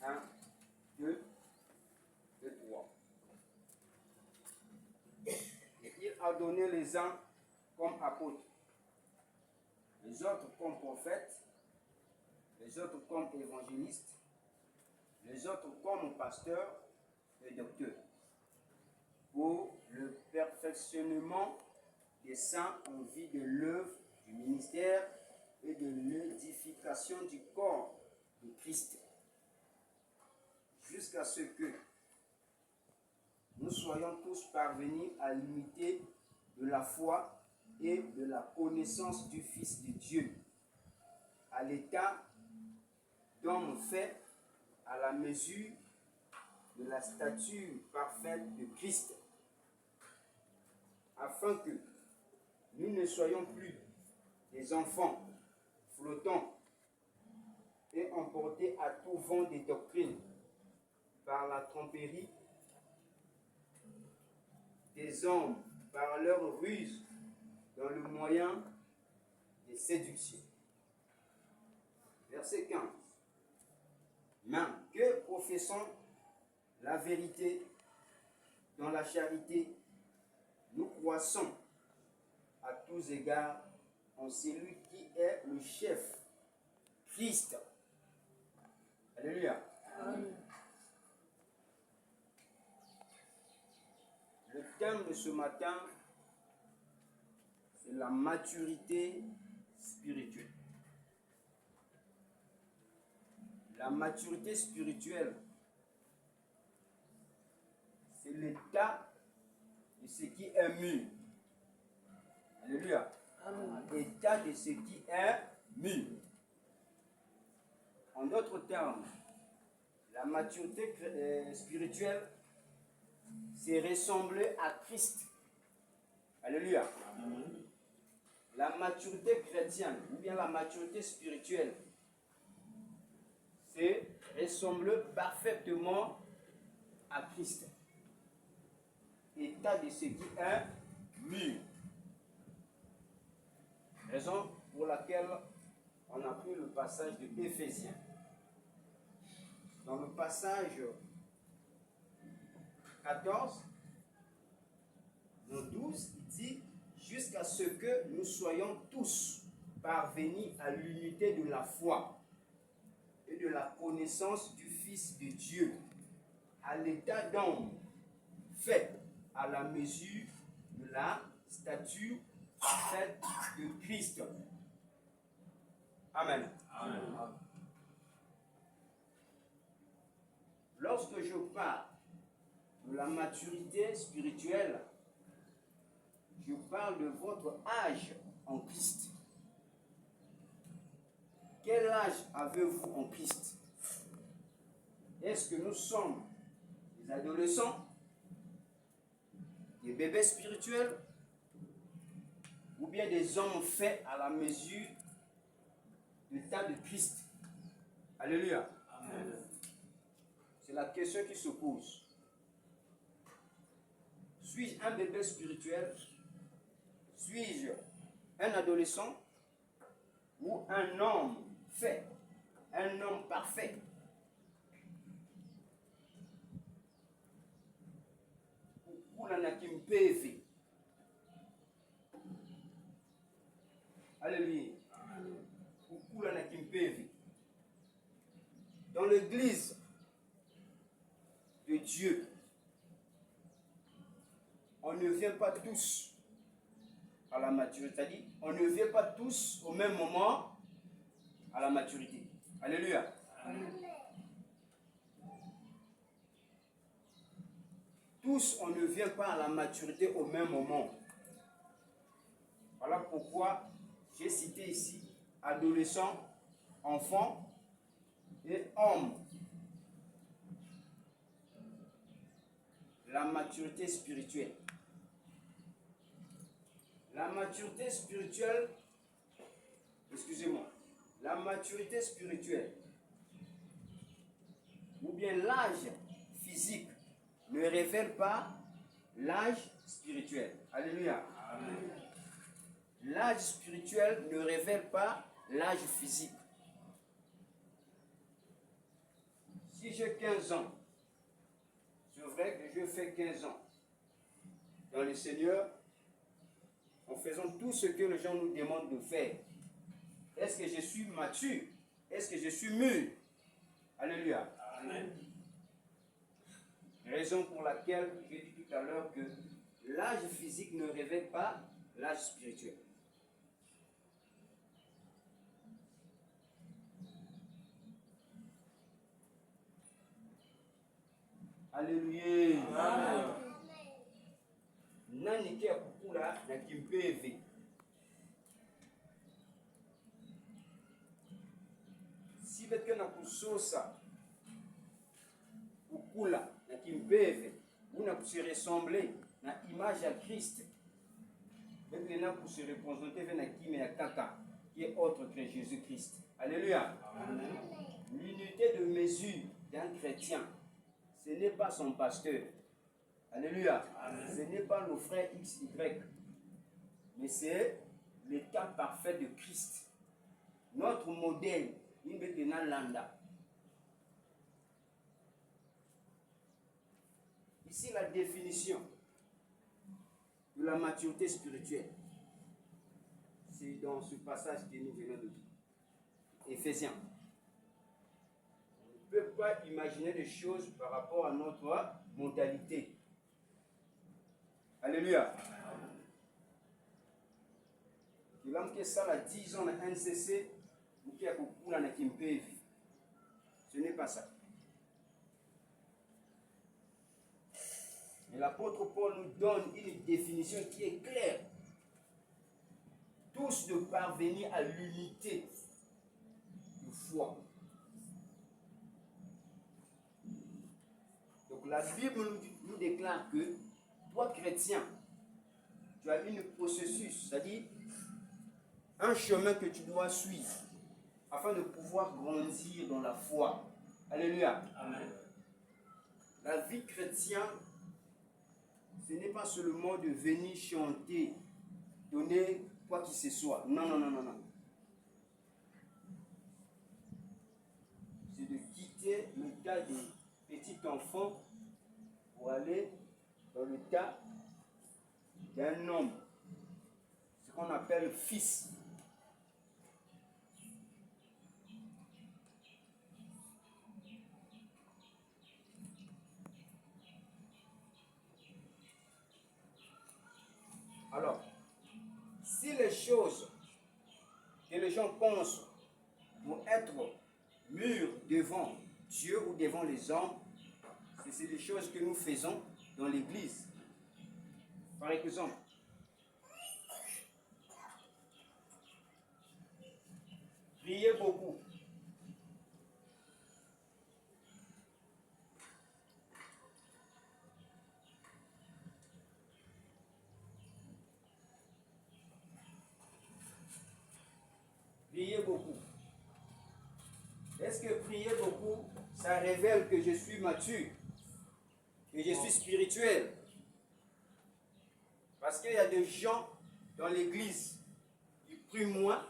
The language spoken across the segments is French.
1, 2 et 3. Et il a donné les uns comme apôtres, les autres comme prophètes, les autres comme évangélistes, les autres comme pasteurs et docteurs, pour le perfectionnement des saints en vue de l'œuvre du ministère et de l'édification du corps de Christ, jusqu'à ce que nous soyons tous parvenus à l'unité de la foi et de la connaissance du Fils de Dieu, à l'état d'homme fait à la mesure de la stature parfaite de Christ, afin que nous ne soyons plus des enfants flottants et emportés à tout vent des doctrines par la tromperie des hommes, par leur ruse dans le moyen des séductions. Verset 15. Mais que professons la vérité dans la charité, nous croissons à tous égards en celui qui est le chef, Christ. Alléluia. Amen. Le thème de ce matin, c'est la maturité spirituelle. La maturité spirituelle, c'est l'état de ce qui est mûr. Alléluia. Amen. L'état de ce qui est mûr. En d'autres termes, la maturité spirituelle, c'est ressembler à Christ. Alléluia. Amen. La maturité chrétienne, ou bien la maturité spirituelle, c'est ressembler parfaitement à Christ. État de ce qui est mûr. Raison pour laquelle on a pris le passage de Éphésiens. Dans le passage 14, dans 12, il dit jusqu'à ce que nous soyons tous parvenus à l'unité de la foi et de la connaissance du Fils de Dieu, à l'état d'homme fait à la mesure de la stature faite de Christ. Amen. Amen. Lorsque je parle de la maturité spirituelle, je parle de votre âge en Christ. Quel âge avez-vous en Christ? Est-ce que nous sommes des adolescents, des bébés spirituels, ou bien des hommes faits à la mesure du tas de Christ? Alléluia. Amen. C'est la question qui se pose. Suis-je un bébé spirituel? Suis-je un adolescent ou un homme fait, un homme parfait? Alléluia. Dans l'église de Dieu, on ne vient pas tous à la maturité. C'est-à-dire, on ne vient pas tous au même moment à la maturité. Alléluia. Amen. Tous, on ne vient pas à la maturité au même moment. Voilà pourquoi j'ai cité ici adolescents, enfants et hommes. La maturité spirituelle. La maturité spirituelle, excusez-moi, la maturité spirituelle, ou bien l'âge physique, ne révèle pas l'âge spirituel. Alléluia. Amen. L'âge spirituel ne révèle pas l'âge physique. Si j'ai 15 ans, c'est vrai que je fais 15 ans dans le Seigneur, en faisant tout ce que les gens nous demandent de faire. Est-ce que je suis mature? Est-ce que je suis mûr? Alléluia. Amen. Raison pour laquelle j'ai dit tout à l'heure que l'âge physique ne révèle pas l'âge spirituel. Alléluia. Amen. Nani kia kukula na kimpeve. Si bete na kusosa kukula na kimpeve, ou na se ressembler na image à Christ. Bete na se représenter vers na kime ya kaka qui est autre que Jésus-Christ. Alléluia. Amen. L'unité de mesure d'un chrétien, ce n'est pas son pasteur. Alléluia. Amen. Ce n'est pas nos frères XY, mais c'est l'état parfait de Christ. Notre modèle, Landa. Ici, la définition de la maturité spirituelle, c'est dans ce passage que nous venons de dire. Éphésiens. On ne peut pas imaginer des choses par rapport à notre mentalité. Alléluia. L'homme qui est ça, 10 ans à NCC, ou qui a beaucoup à Kimpevi. Ce n'est pas ça. Mais l'apôtre Paul nous donne une définition qui est claire. Tous de parvenir à l'unité de foi. Donc la Bible nous déclare que toi, chrétien, tu as une processus, c'est-à-dire un chemin que tu dois suivre afin de pouvoir grandir dans la foi. Alléluia. Amen. La vie chrétienne, ce n'est pas seulement de venir chanter, donner quoi que ce soit. Non, non, non, non, non. C'est de quitter le tas des petits enfants pour aller dans le tas d'un homme, ce qu'on appelle fils. Alors, si les choses que les gens pensent pour être mûrs devant Dieu ou devant les hommes, c'est des choses que nous faisons dans l'église. Par exemple, priez beaucoup. Priez beaucoup. Est-ce que prier beaucoup, ça révèle que je suis mature, que je suis spirituel? Parce qu'il y a des gens dans l'église qui prient moins,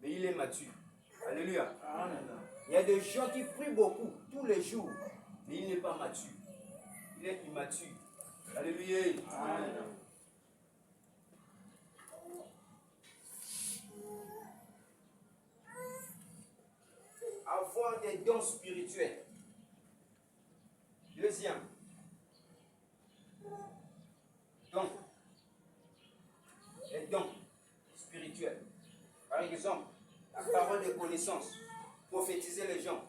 mais il est mature. Alléluia. Amen. Il y a des gens qui prient beaucoup, tous les jours, mais il n'est pas mature. Il est immature. Alléluia. Amen. Avoir des dons spirituels. Deuxième, dons. Les dons spirituels. Par exemple, la parole de connaissance, prophétiser les gens.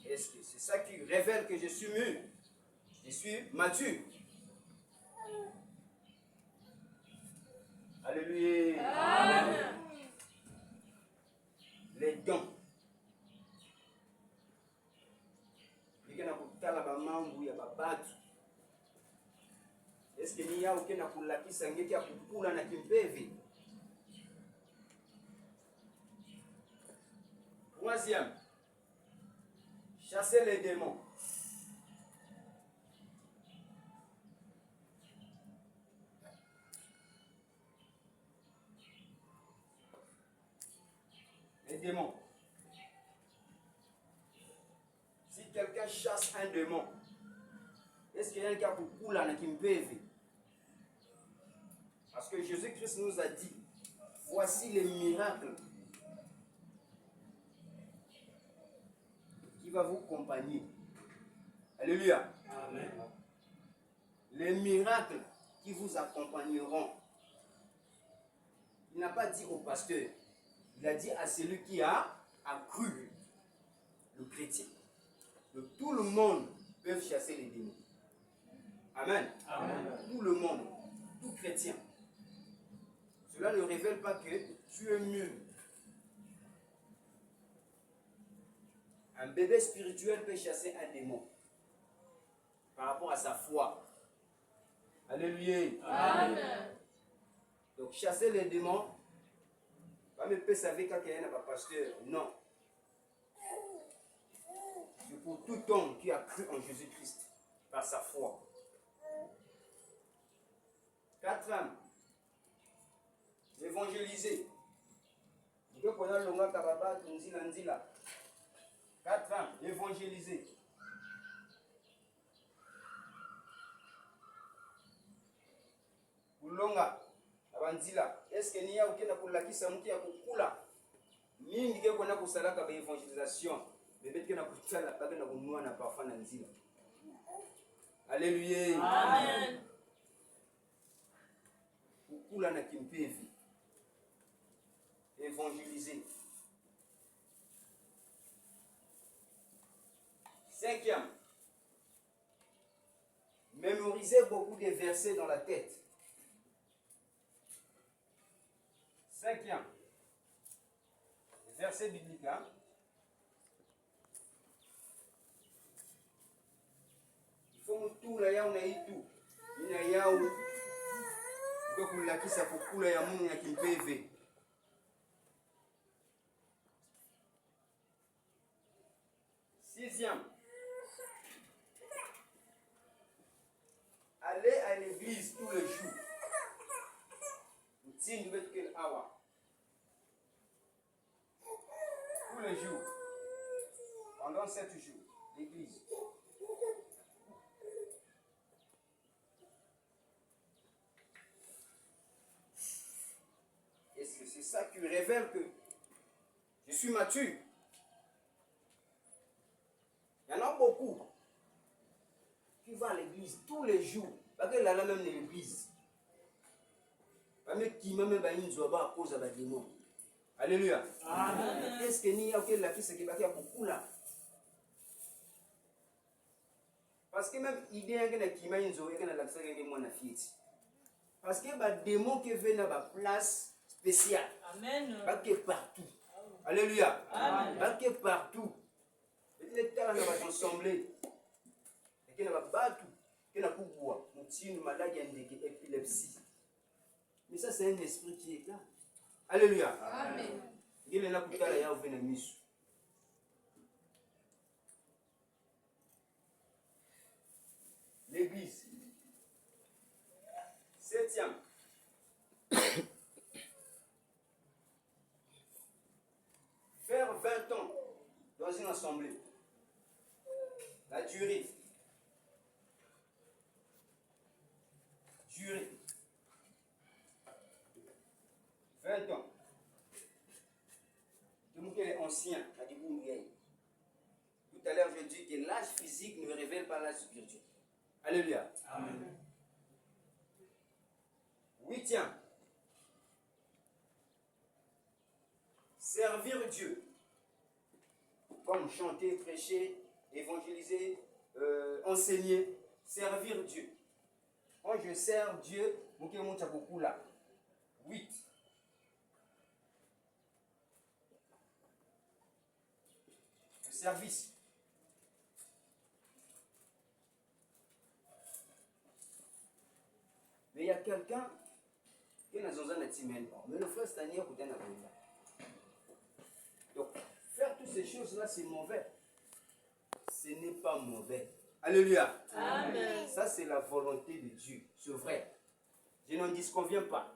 Est-ce que c'est ça qui révèle que je suis mûr? Je suis mature. Alléluia. Amen. Les dons. Est-ce que ni yao kena kulakisa ngeti ya kukula na kimpevi? Troisième, chasser les démons. Les démons. Si quelqu'un quelqu'un chasse un démon, est-ce qu'il y a quelqu'un qui coule qui me peut? Parce que Jésus-Christ nous a dit, voici les miracles qui va vous accompagner. Alléluia. Amen. Les miracles qui vous accompagneront. Il n'a pas dit au pasteur, il a dit à celui qui a cru, le chrétien. Donc, tout le monde peut chasser les démons. Amen. Amen. Tout le monde, tout chrétien. Cela ne révèle pas que tu es mieux. Un bébé spirituel peut chasser un démon par rapport à sa foi. Alléluia. Amen. Donc chasser les démons, pas me peut savoir quand il y a un pasteur. Non. C'est pour tout homme qui a cru en Jésus-Christ par sa foi. 4 âmes. Évangéliser. 4 âmes. Évangéliser. Kulonga. Abanzila. Est-ce que niya ukenda kulakisa mtu ya kukula? Mingi ke kona kusalaka ba evangelisation. Bebe kena kutala baga na kunua na parfum na nzila. Alléluia. Amen. Kukula na kimpevi. Évangéliser. 5e. Mémoriser beaucoup de versets dans la tête. 5e. Verset biblique. Hein? Il faut tout là, on a eu tout. Il y a yaou. Donc on l'a qui ça pour couler à mon qui PV. 6e. Aller à l'église tous les jours. Tous les jours. Pendant 7 jours. L'église. Et c'est ça qui révèle que je suis mature. Il y en a beaucoup qui vont à l'église tous les jours. Parce que là, même de l'église. Alléluia. Amen. Est-ce que ni a la fille qui va beaucoup là? Parce que même idée qui m'a une zoé la fille. Parce que les démons qui viennent à la place spéciale. Amen. Parce partout. Alléluia. Amen. Parce partout. Les talents vont s'assembler. Et qui va battre. Qui n'a pas boire. Une maladie d'épilepsie. Mais ça, c'est un esprit qui est là. Alléluia. Amen. Il est là pour faire la mise. L'église. 7e. Faire 20 ans dans une assemblée. La durée. Durée. 20 ans. Donc, elle est ancien. Tout à l'heure, je dis que l'âge physique ne révèle pas l'âge spirituel. Alléluia. Amen. 8e. Servir Dieu. Comme chanter, prêcher, évangéliser, enseigner. Servir Dieu. Quand je sers Dieu, je monte beaucoup là. 8. Le service. Mais il y a quelqu'un qui est dans un timide. Mais le frère Stanier, vous êtes donc, faire toutes ces choses-là, c'est mauvais. Ce n'est pas mauvais. Alléluia. Amen. Ça, c'est la volonté de Dieu. C'est vrai. Je n'en disconviens pas.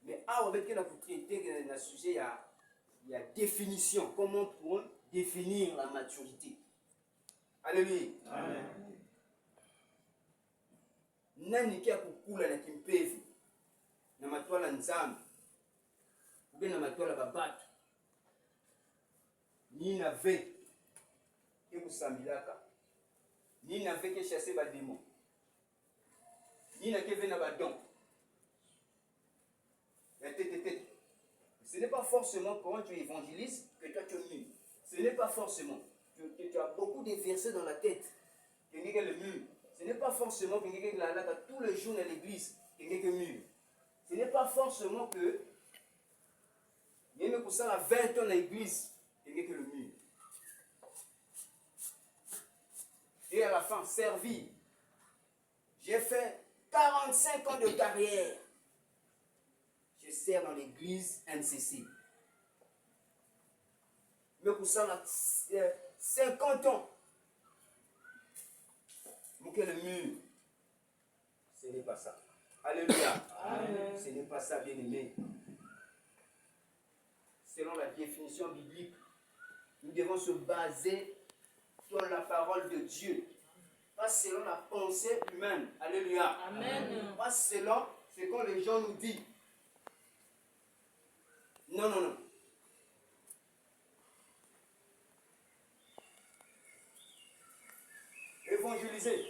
Mais avec la propriété dans le sujet, il y a définition. Comment pour définir la maturité? Alléluia. Amen. Nani kia kukula na kimpevi na matwala nzambi ube na matwala babatu ni na ve ke kusambilaka ni na ve ke chasser ba démon ni na ke ve na badon ya tete. Ce n'est pas forcément quand tu es évangéliste que toi tu es mûr. Ce n'est pas forcément que tu as beaucoup de versets dans la tête que quelqu'un est mûr. Ce n'est pas forcément que quelqu'un est là tous les jours dans l'église que quelqu'un est mûr. Ce n'est pas forcément que même pour ça la 20 ans dans l'église que quelqu'un est mûr. Et à la fin, servir. J'ai fait 45 ans de carrière. Je sers dans l'église NCC. Mais pour ça, là, 50 ans. Donc, le mur. Ce n'est pas ça. Alléluia. Amen. Ce n'est pas ça, bien-aimé. Selon la définition biblique, nous devons se baser sur la parole de Dieu. Pas selon la pensée humaine. Alléluia. Amen. Pas selon ce que les gens nous disent. Non. Évangéliser,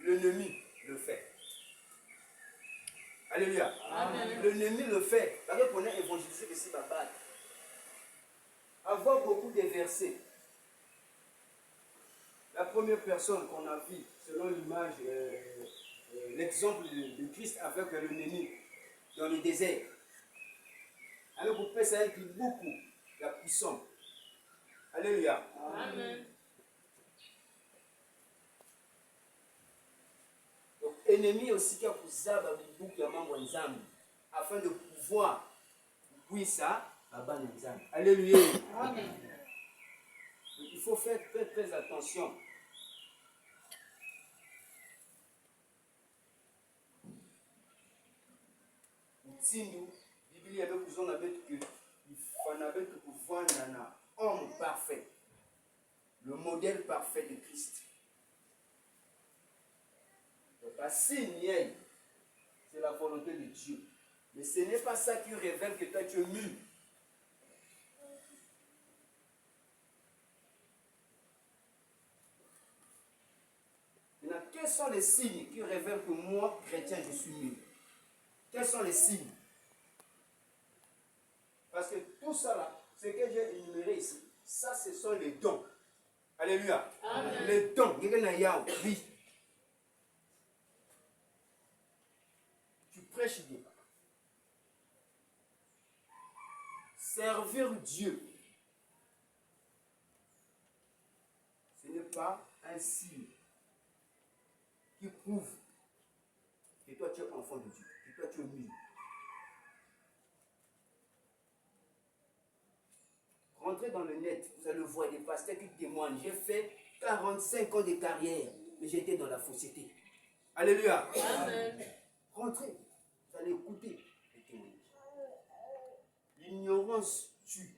l'ennemi le fait. Alléluia. Amen. L'ennemi le fait. Parce qu'on est évangéliser que c'est ma base. Avoir beaucoup de versets. La première personne qu'on a vue, selon l'image, l'exemple de Christ avec l'ennemi dans le désert. Alors vous pouvez savoir qu'il y a beaucoup la puissance. Alléluia. Amen. Donc, ennemi aussi qui a poussé beaucoup de membres ensemble afin de pouvoir puisser à ban ensemble. Alléluia. Amen. Donc, il faut faire très attention. Sindu, Bible avait besoin d'être que il fallait que pouvoir un homme parfait, le modèle parfait de Christ. Donc, c'est la volonté de Dieu. Mais ce n'est pas ça qui révèle que toi tu es mûr. Maintenant, quels sont les signes qui révèlent que moi, chrétien, je suis mûr? Quels sont les signes? Parce que tout ça là, ce que j'ai énuméré ici, ça ce sont les dons. Alléluia. Amen. Les dons. Oui. Tu prêches Dieu. Servir Dieu. Ce n'est pas un signe qui prouve que toi tu es enfant de Dieu, que toi tu es mûr. Rentrez dans le net, vous allez voir des pasteurs qui témoignent. J'ai fait 45 ans de carrière, mais j'étais dans la fausseté. Alléluia. Amen. Rentrez, vous allez écouter les témoignages. L'ignorance tue.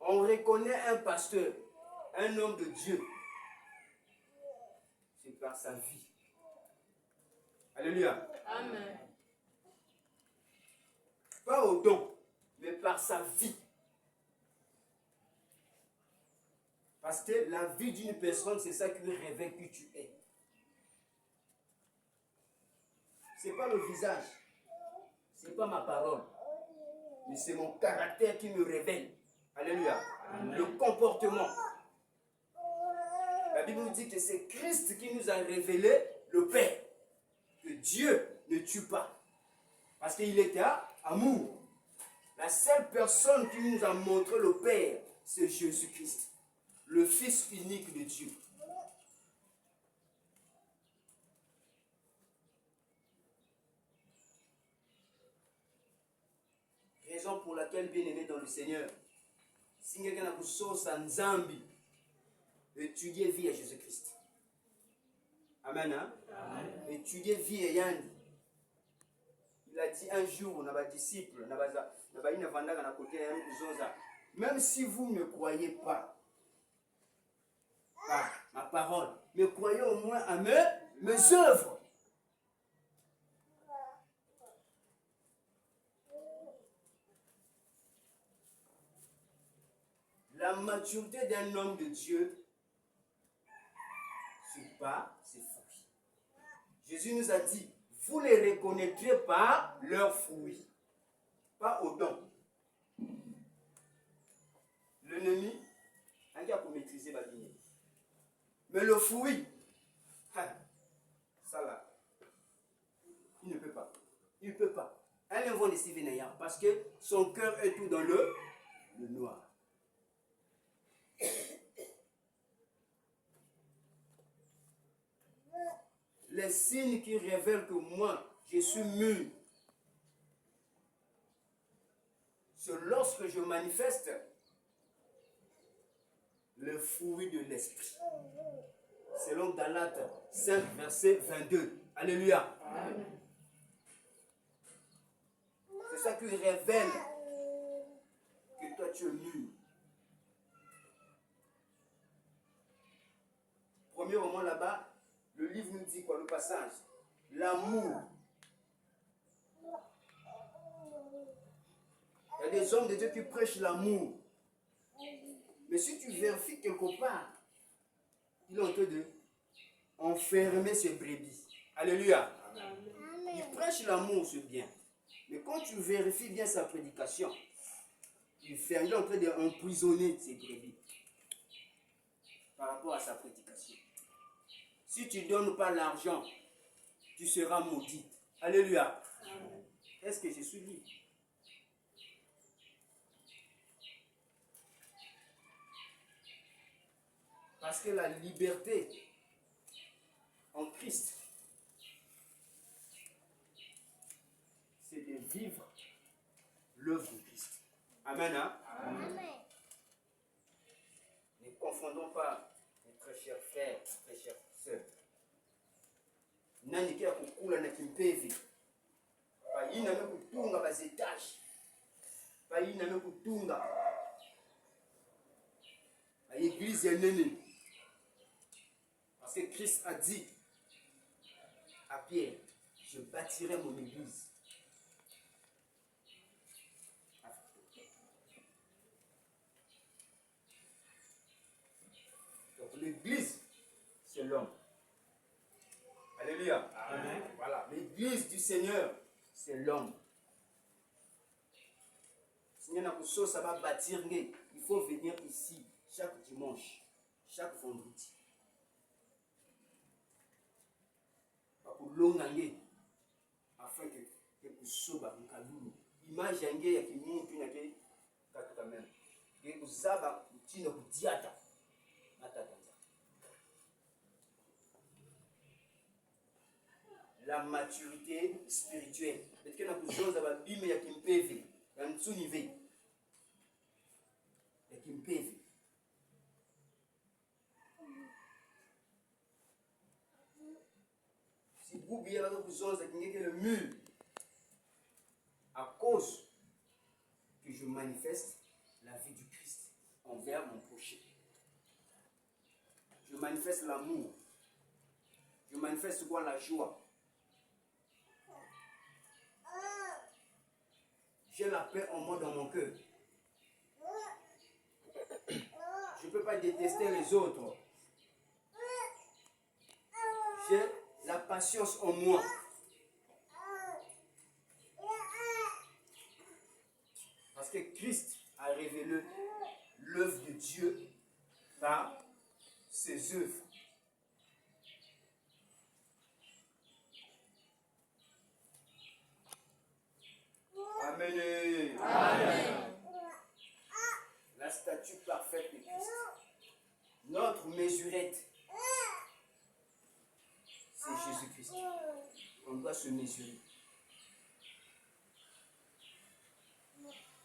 On reconnaît un pasteur, un homme de Dieu. C'est par sa vie. Alléluia. Amen. Pas au don, mais par sa vie. Parce que la vie d'une personne, c'est ça qui lui révèle qui tu es. Ce n'est pas le visage, ce n'est pas ma parole, mais c'est mon caractère qui me révèle. Alléluia. Amen. Le comportement. La Bible nous dit que c'est Christ qui nous a révélé le Père. Que Dieu ne tue pas. Parce qu'il était amour. La seule personne qui nous a montré le Père, c'est Jésus-Christ, le Fils unique de Dieu. Raison pour laquelle, bien aimé dans le Seigneur, si quelqu'un a une sauce en Zambie, étudier vie à Jésus-Christ. Amen. Hein? Amen. Étudier vie à Yandi. Il a dit un jour, on a des disciples, on Même si vous ne croyez pas à ma parole, mais croyez au moins à mes œuvres. La maturité d'un homme de Dieu, c'est pas ses fruits. Jésus nous a dit, vous les reconnaîtrez par leurs fruits, pas au don. L'ennemi, il a pour maîtriser ma ligne. Mais le fruit, ça là, il ne peut pas. Il ne peut pas. Un enfant de Steven Ayar, parce que son cœur est tout dans le noir. Les signes qui révèlent que moi, je suis mûr, c'est lorsque je manifeste le fruit de l'esprit. Selon Galates 5, verset 22. Alléluia. Amen. C'est ça qui révèle que toi tu es mûr. Premier moment là-bas, le livre nous dit quoi, le passage? L'amour. Il y a des hommes de Dieu qui prêchent l'amour. Mais si tu vérifies quelque part, il est en train de enfermer ses brebis. Alléluia. Amen. Il prêche l'amour, c'est bien. Mais quand tu vérifies bien sa prédication, il est en train d'emprisonner ses brebis par rapport à sa prédication. Si tu ne donnes pas l'argent, tu seras maudit. Alléluia. Amen. Est-ce que je suis libre? Parce que la liberté en Christ, c'est de vivre l'œuvre de Christ. Amen. Hein? Amen. Ne confondons pas, mes très chers frères, très chères sœurs. Nani kia kukula na kimpevi. Paina me kutunga bazetashi. Paina me kutunga. À l'église est nene. Parce que Christ a dit à Pierre, je bâtirai mon église. Donc l'église, c'est l'homme. Alléluia. Amen. Voilà. L'église du Seigneur, c'est l'homme. Seigneur, ça va bâtir. Il faut venir ici chaque dimanche, chaque vendredi. Pour l'ongangé, afin que vous soyez un image yange ya kimuntu na ke katuka même. Que vous savez utino kudiata matatanza. La maturité spirituelle. Parce que na kuzoza ba bime ya kimpevi, ya mtsunive. Ya kimpevi. Si vous bien la kuzoza kingeke le mur. À cause que je manifeste la vie du Christ envers mon prochain. Je manifeste l'amour. Je manifeste quoi? La joie. J'ai la paix en moi dans mon cœur. Je ne peux pas détester les autres. J'ai la patience en moi. Parce que Christ a révélé l'œuvre de Dieu par ses œuvres. Amen. Amen. La statue parfaite de Christ. Notre mesurette, c'est Jésus-Christ. On doit se mesurer.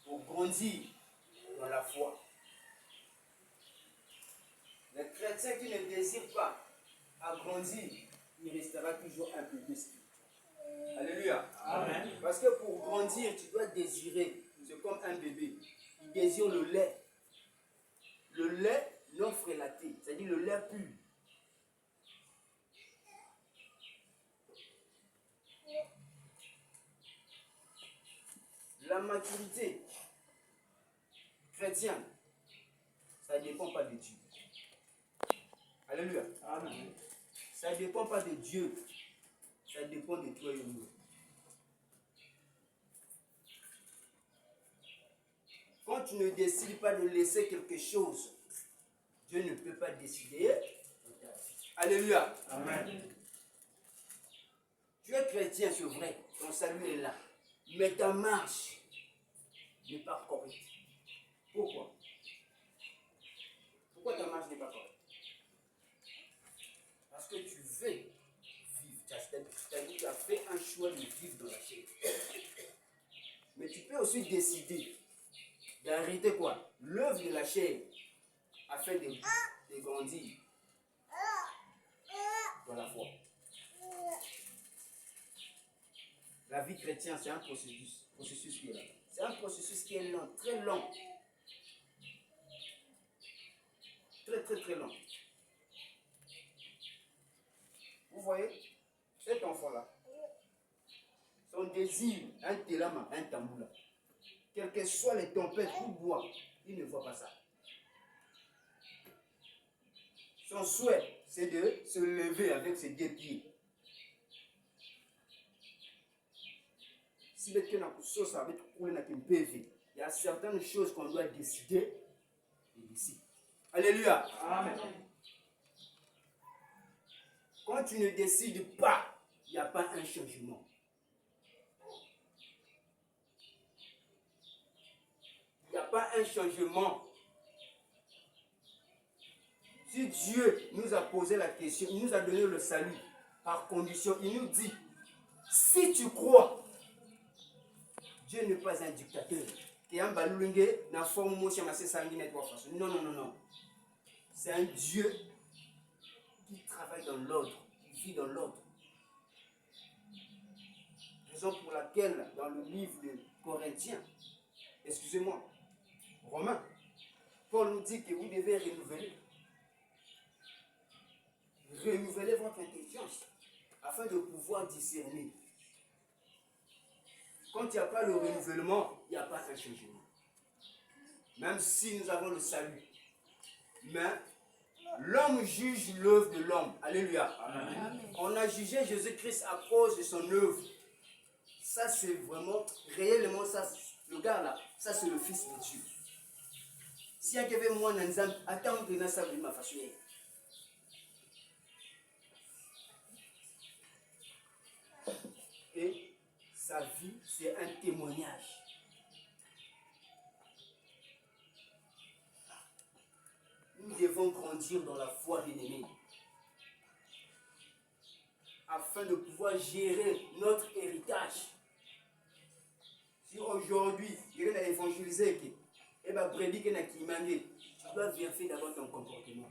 Pour grandir dans la foi. Les chrétiens qui ne désirent pas agrandir, il restera toujours un peu spirituel. Alléluia. Amen. Parce que pour grandir, tu dois désirer C'est comme un bébé. Il désire le lait. Le lait non frélaté, c'est-à-dire le lait pur. La maturité chrétienne, ça ne dépend pas de Dieu. Alléluia. Amen. Ça ne dépend pas de Dieu. Ça dépend de toi et de nous. Quand tu ne décides pas de laisser quelque chose, Dieu ne peut pas décider. Alléluia. Amen. Tu es chrétien, c'est vrai. Ton salut est là. Mais ta marche n'est pas correcte. Pourquoi? Pourquoi ta marche n'est pas correcte? Parce que tu veux vivre. C'est-à-dire que tu as fait un choix de vivre dans la chair. Mais tu peux aussi décider d'arrêter quoi? L'œuvre de la chair afin de grandir dans la foi. La vie chrétienne, c'est un processus qui est là. C'est un processus qui est lent, très long. Très long. Vous voyez, cet enfant-là, son désir, un télama, un tamboula, quelles que soient les tempêtes ou bois, il ne voit pas ça. Son souhait, c'est de se lever avec ses deux pieds. Il y a certaines choses qu'on doit décider ici. Alléluia. Amen. Quand tu ne décides pas, il n'y a pas un changement. Il n'y a pas un changement. Si Dieu nous a posé la question, il nous a donné le salut par condition, il nous dit, si tu crois, Dieu n'est pas un dictateur. Non. C'est un Dieu qui travaille dans l'ordre, qui vit dans l'ordre. Raison pour laquelle, dans le livre de Corinthiens, excusez-moi, Romains, Paul nous dit que vous devez renouveler votre intelligence afin de pouvoir discerner. Quand il n'y a pas le renouvellement, il n'y a pas un changement. Même si nous avons le salut. Mais l'homme juge l'œuvre de l'homme. Alléluia. Amen. On a jugé Jésus-Christ à cause de son œuvre. Ça, c'est vraiment, réellement, ça, le gars là, ça, c'est le Fils de Dieu. Si il y a quelqu'un, moi, attends que ça va ma façon. Et sa vie, c'est un témoignage. Nous devons grandir dans la foi, bien-aimés, afin de pouvoir gérer notre héritage. Si aujourd'hui, il y a évangélisé, et bien, prédiquer n'a qui mangé, tu dois vérifier d'abord ton comportement.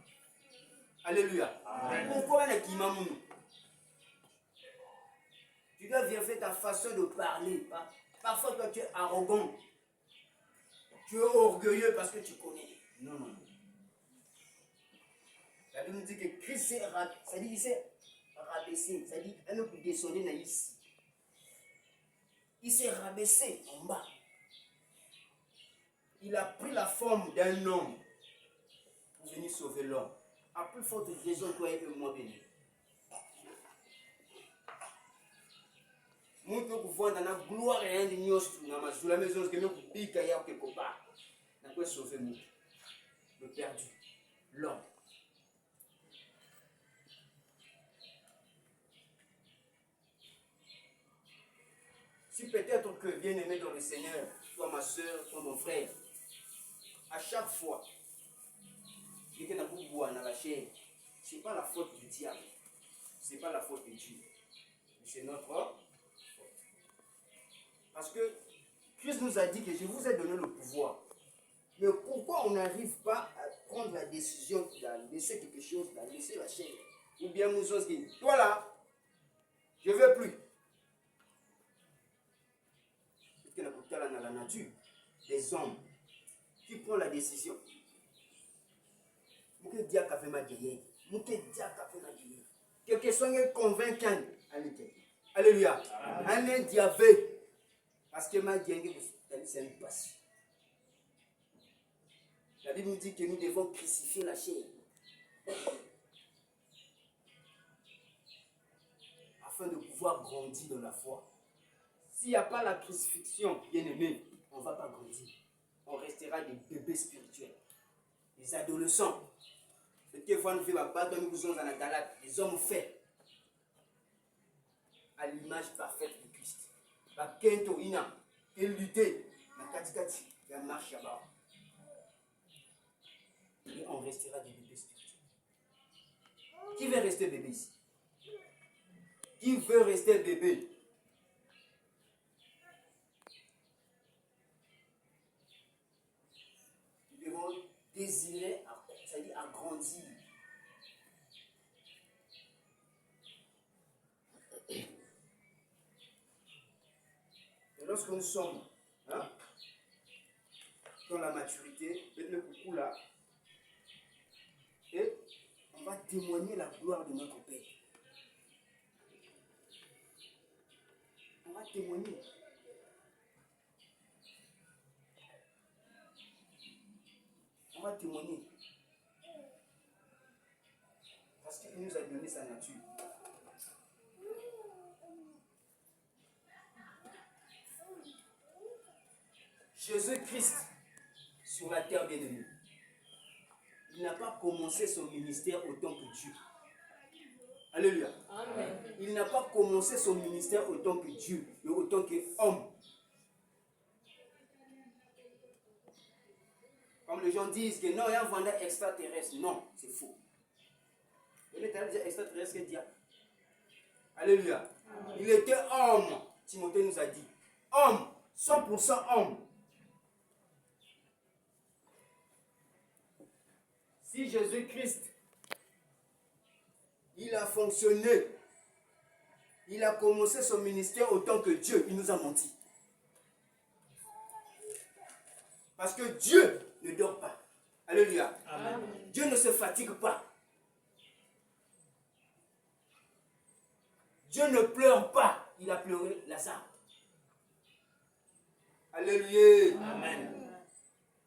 Alléluia. Amen. Pourquoi n'a qui mangé? Tu dois vérifier ta façon de parler. Parfois, toi, tu es arrogant. Tu es orgueilleux parce que tu connais. Non. La Bible nous dit que Christ s'est rabaissé. Ça dit, un homme descendu ici. Il s'est rabaissé en bas. Il a pris la forme d'un homme pour venir sauver l'homme. À plus forte raison, toi et moi, béni. Nous pouvons voir dans la gloire et dans la maison que nous pouvons piquer quelque part. Nous pouvons sauver nous. Le perdu. L'homme. Si peut-être que bien-aimé dans le Seigneur, toi ma soeur, toi mon frère, à chaque fois, que tu as boire dans la chair, ce n'est pas la faute du diable, ce n'est pas la faute de Dieu, c'est notre faute. Parce que Christ nous a dit que je vous ai donné le pouvoir. Mais pourquoi on n'arrive pas à prendre la décision de laisser quelque chose, de laisser la chair? Ou bien nous sommes dit, toi là, je ne veux plus. Dans la nature. des hommes qui prennent la décision. Quel que soit le convaincant, alléluia. Allez diable, parce que ma diable, c'est une passion. La Bible nous dit que nous devons crucifier la chair afin de pouvoir grandir dans la foi. S'il n'y a pas la crucifixion, bien aimé, on ne va pas grandir. On restera des bébés spirituels, des adolescents. Les hommes faits à l'image parfaite de Christ. Et on restera des bébés spirituels. Qui veut rester bébé ici? Qui veut rester bébé? Nous devons désirer, c'est-à-dire agrandir. Et lorsque nous sommes dans la maturité, faites le coucou là, et on va témoigner la gloire de notre Père. On va témoigner. On va témoigner. Parce qu'il nous a donné sa nature. Jésus-Christ sur la terre bien-aimée. Il n'a pas commencé son ministère autant que Dieu. Alléluia. Amen. Il n'a pas commencé son ministère autant que Dieu, mais autant qu'homme. Comme les gens disent que non, il y a un vendeur extraterrestre. Non, c'est faux. Il était déjà extraterrestre que diable. Alléluia. Amen. Il était homme. Timothée nous a dit. Homme, 100% homme. Si Jésus-Christ, il a fonctionné, il a commencé son ministère autant que Dieu, il nous a menti. Parce que Dieu ne dort pas. Alléluia. Amen. Dieu ne se fatigue pas. Dieu ne pleure pas. Il a pleuré Lazare. Alléluia. Amen.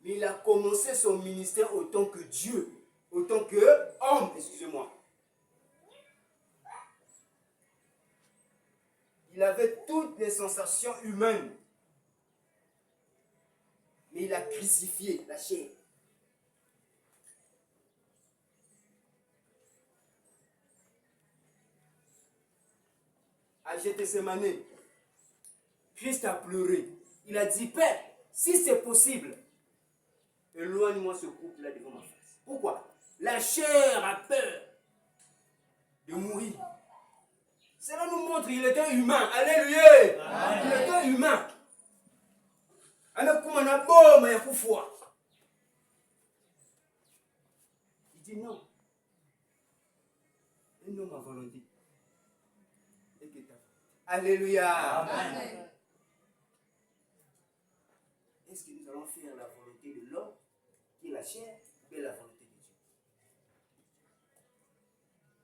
Mais il a commencé son ministère autant que Dieu, autant que homme, excusez-moi. Il avait toutes les sensations humaines. Mais il a crucifié la chair. À Gethsémani, Christ a pleuré. Il a dit, Père, si c'est possible, éloigne-moi ce couple-là devant ma face. Pourquoi? La chair a peur de mourir. Cela nous montre qu'il était humain. Alléluia. Amen. Il était humain. Il dit non. Et non ma volonté. Alléluia. Amen. Est-ce que nous allons faire la volonté de l'homme, qui est la chair, ou la volonté de Dieu?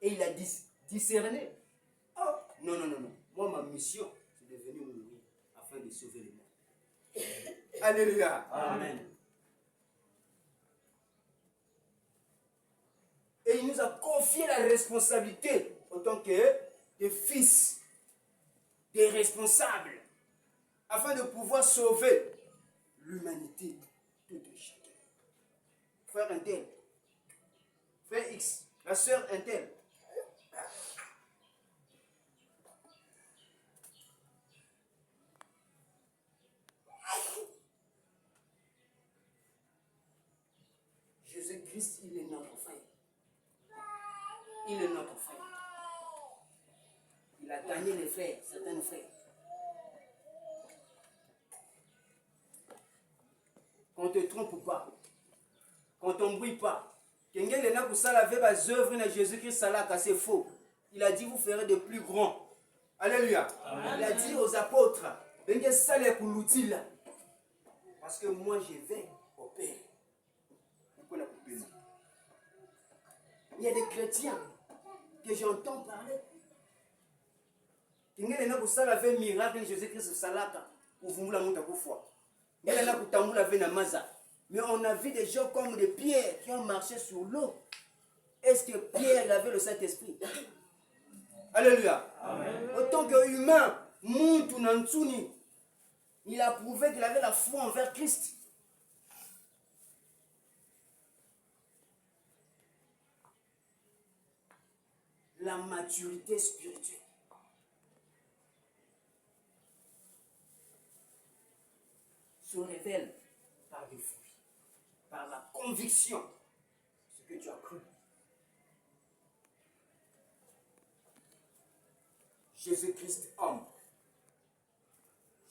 Et il a discerné. Oh, non. Moi, ma mission, c'est de venir mourir afin de sauver le monde. Alléluia. Amen. Et il nous a confié la responsabilité en tant que des fils, des responsables, afin de pouvoir sauver l'humanité, tout et chacun. Frère Intel, frère X, la sœur Intel. Jésus-Christ, il est notre frère. Il est notre frère. Il a gagné les frères, certains frères. Qu'on ne te trompe pas. Qu'on ne t'embrouille pas. Quelqu'un est là pour ça laver les œuvres de Jésus-Christ, c'est faux. Il a dit, vous ferez de plus grands. Alléluia. Amen. Il a dit aux apôtres, parce Parce que moi, je vais au Père. Il y a des chrétiens que j'entends parler. Il y a des gens qui miracle de Jésus-Christ salaka pour vous la monter foi. Il y a des gens qui mais on a vu des gens comme des pierres qui ont marché sur l'eau. Est-ce que Pierre avait le Saint-Esprit? Alléluia. Amen. Autant qu'humain, il a prouvé qu'il avait la foi envers Christ. La maturité spirituelle se révèle par des fruits, par la conviction de ce que tu as cru. Jésus-Christ homme.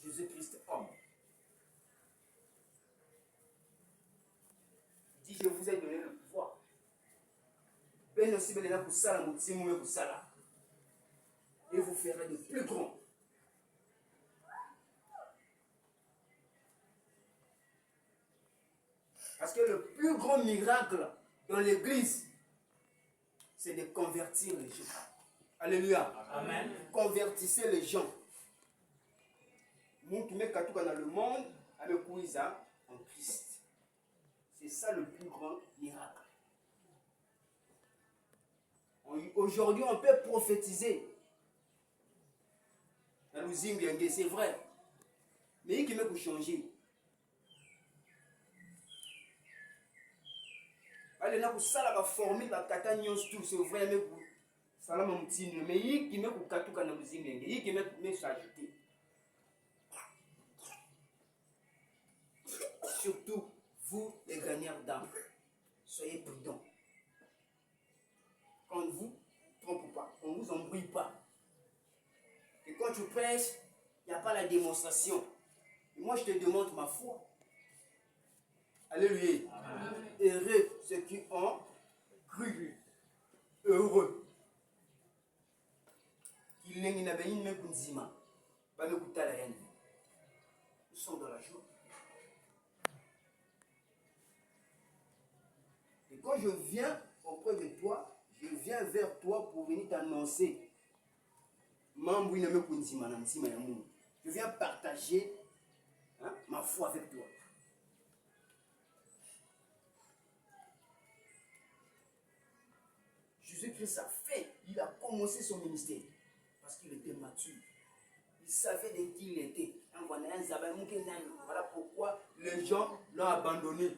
Jésus-Christ homme. Il dit, je vous ai donné le pouvoir. Et vous ferez de plus grands. Parce que le plus grand miracle dans l'église, c'est de convertir les gens. Alléluia. Amen. Convertissez les gens. Nous qui mettons dans le monde, avec Kouiza en Christ. C'est ça le plus grand miracle. Aujourd'hui, on peut prophétiser. C'est vrai. Mais il faut changer. Allez, là, pour ça, la formule, la kata tout, c'est vrai, mais pour ça, là, mon petit, mais il qui met pour katou kana muzingue, il qui met s'ajouter. Surtout, vous, les gagnants d'âme, soyez prudents. On ne vous trompe pas, on ne vous embrouille pas. Et quand tu prêches, il n'y a pas la démonstration. Et moi, je te demande ma foi. Alléluia. Amen. Heureux ceux qui ont cru. Heureux. Nous sommes dans la joie. Et quand je viens auprès de toi, je viens vers toi pour venir t'annoncer. Je viens partager ma foi avec toi. Jésus-Christ a fait, il a commencé son ministère parce qu'il était mature. Il savait de qui il était. Voilà pourquoi les gens l'ont abandonné.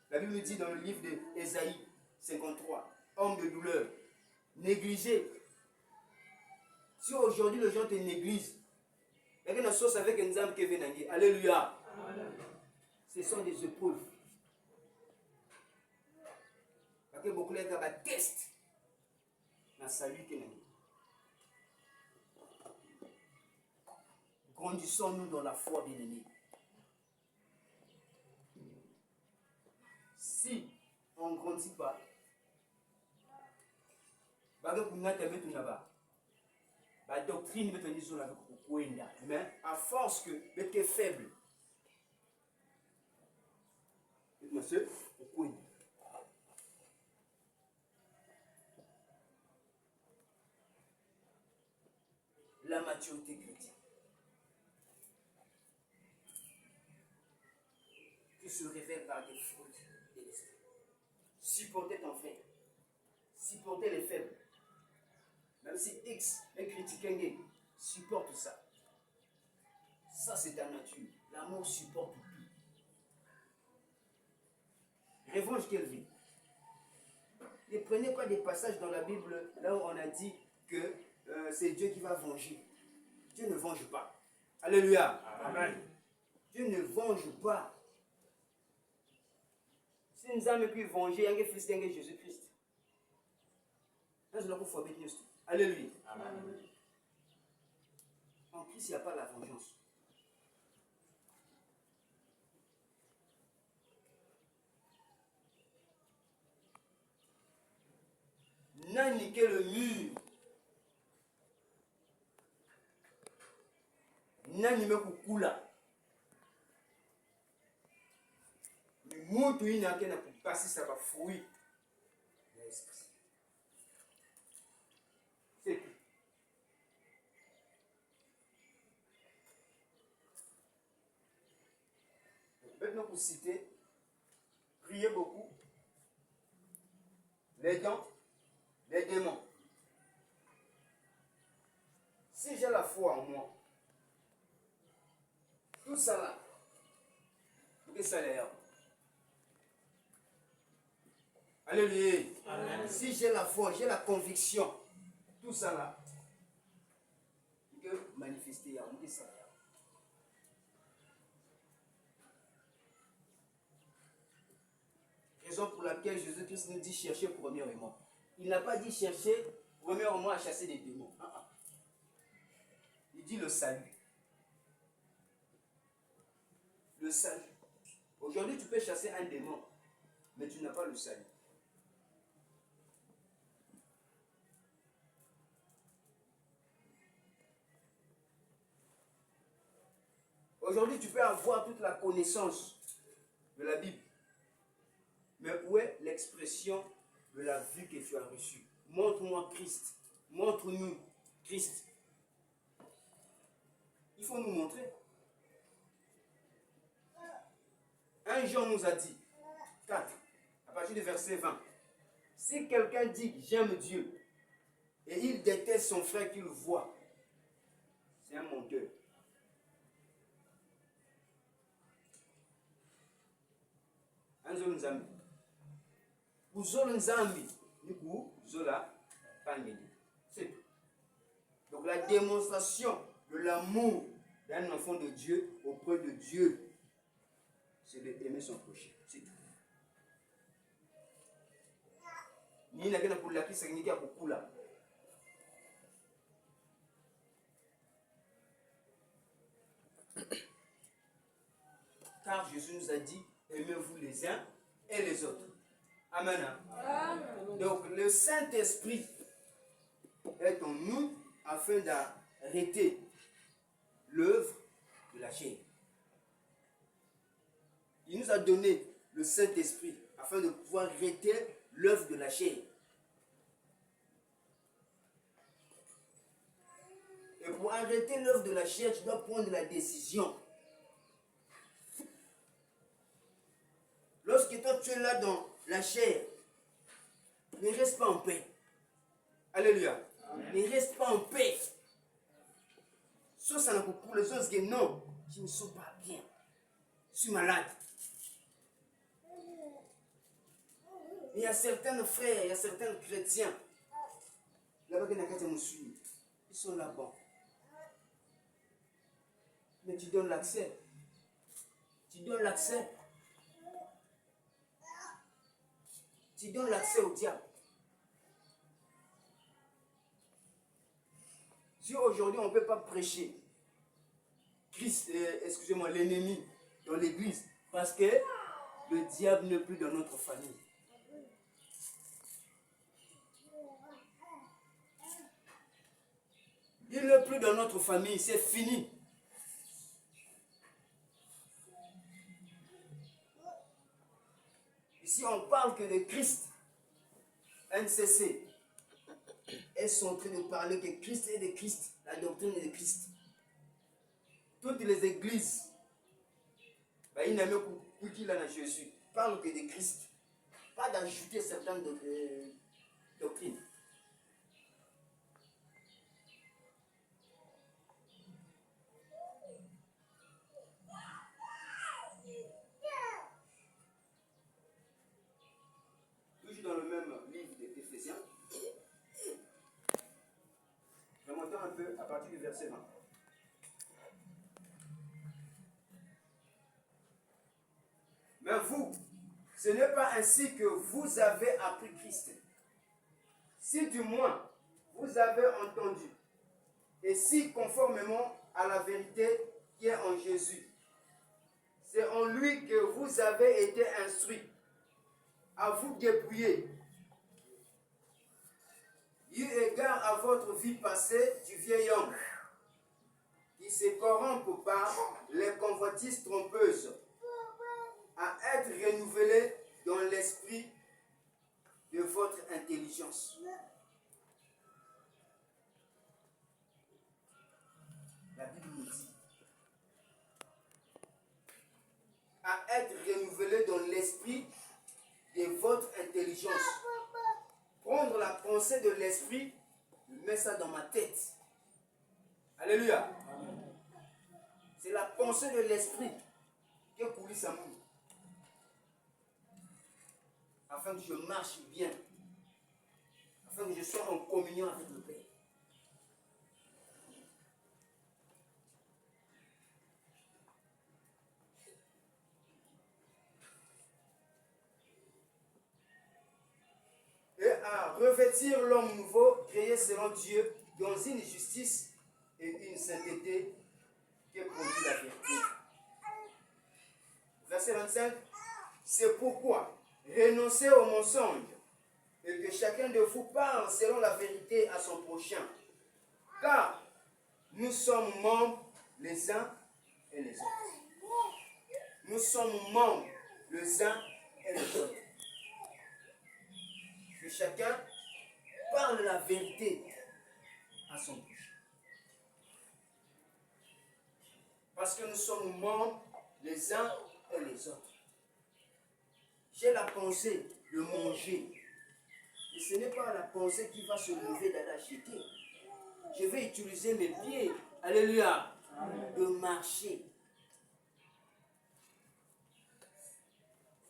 La Bible dit dans le livre d'Ésaïe 53, homme de douleur, négligé. Si aujourd'hui les gens te négligent, il y a une chose avec une âme qui vient. Alléluia. Ce sont des épreuves. Il y a beaucoup de tests dans salut que nous. Grandissons-nous dans la foi, bien-aimés. Si on ne grandit pas, la doctrine mais à force que tu es faible, la maturité chrétienne qui se révèle par des fruits de l'esprit. Supporter ton frère, supporter les faibles. Même si X est critiqué, supporte ça. Ça, c'est ta nature. L'amour supporte tout. Revanche qu'elle vit. Ne prenez pas des passages dans la Bible là où on a dit que c'est Dieu qui va venger. Dieu ne venge pas. Alléluia. Amen. Dieu ne venge pas. Si nous avons pu venger, il y a un fils de Jésus-Christ. Alléluia. Amen. En Christ, il n'y a pas la vengeance. N'a niqué le mur. N'a niqué le coula. mutu inake na kupasisa ba fruit ya esprit. C'est tout. Maintenant pour citer, priez beaucoup. Les dons, les démons. Si j'ai la foi en moi, tout ça là, que ça l'air. Alléluia. Amen. Si j'ai la foi, j'ai la conviction, tout ça là, que manifester, on dit ça. Raison pour laquelle Jésus-Christ nous dit chercher premièrement. Il n'a pas dit chercher premièrement à chasser des démons. Il dit le salut. Le salut. Aujourd'hui, tu peux chasser un démon, mais tu n'as pas le salut. Aujourd'hui, tu peux avoir toute la connaissance de la Bible. Mais où est l'expression de la vue que tu as reçue? Montre-moi Christ. Montre-nous Christ. Il faut nous montrer. Un Jean nous a dit, 4, à partir du verset 20, si quelqu'un dit j'aime Dieu et il déteste son frère qu'il voit, c'est un menteur. Un zolo nzambi. Uzolo nzambi, niku zola pangeli. C'est tout. Donc la démonstration de l'amour d'un enfant de Dieu auprès de Dieu, c'est d'aimer son prochain. C'est tout. Ni na kena kula kisa kiniki akukula. Car Jésus nous a dit, aimez-vous les uns et les autres. Amen. Amen. Donc le Saint-Esprit est en nous afin d'arrêter l'œuvre de la chair. Il nous a donné le Saint-Esprit afin de pouvoir arrêter l'œuvre de la chair. Et pour arrêter l'œuvre de la chair, tu dois prendre la décision. Lorsque toi tu es là dans la chair, ne reste pas en paix. Alléluia. Amen. Ne reste pas en paix. Sauf ça pour les choses que non, je ne suis pas bien. Je suis malade. Il y a certains frères, il y a certains chrétiens. Là-bas, ils sont là-bas. Mais tu donnes l'accès. Tu donnes l'accès. Tu donnes l'accès au diable. Si aujourd'hui on ne peut pas prêcher Christ, excusez-moi, l'ennemi dans l'église, parce que le diable n'est plus dans notre famille. Il n'est plus dans notre famille, c'est fini. Ici, on parle que de Christ. NCC est centré de parler que Christ est de Christ, la doctrine est de Christ. Toutes les églises, il n'y a même plus qu'il en a Jésus, parlent que de Christ. Pas d'ajouter certaines doctrines. Dans le même livre d'Éphésiens, remontons un peu à partir du verset 20. Mais vous, ce n'est pas ainsi que vous avez appris Christ. Si du moins vous avez entendu, et si conformément à la vérité qui est en Jésus, c'est en lui que vous avez été instruits, à vous dépouiller, eu égard à votre vie passée du vieil homme, qui se corrompt par les convoitises trompeuses, à être renouvelé dans l'esprit de votre intelligence. La Bible nous dit à être renouvelé dans l'esprit de votre intelligence. Prendre la pensée de l'esprit, mettre ça dans ma tête. Alléluia. C'est la pensée de l'esprit qui coule sa main. Afin que je marche bien. Afin que je sois en communion avec le Père. Et à revêtir l'homme nouveau, créé selon Dieu, dans une justice et une sainteté qui produit la vérité. Verset 25. C'est pourquoi renoncez au mensonge et que chacun de vous parle selon la vérité à son prochain. Car nous sommes membres les uns et les autres. Nous sommes membres les uns et les autres. Que chacun parle la vérité à son prochain. Parce que nous sommes membres les uns et les autres. J'ai la pensée de manger. Et ce n'est pas la pensée qui va se lever d'aller acheter. Je vais utiliser mes pieds. Alléluia. Amen. De marcher.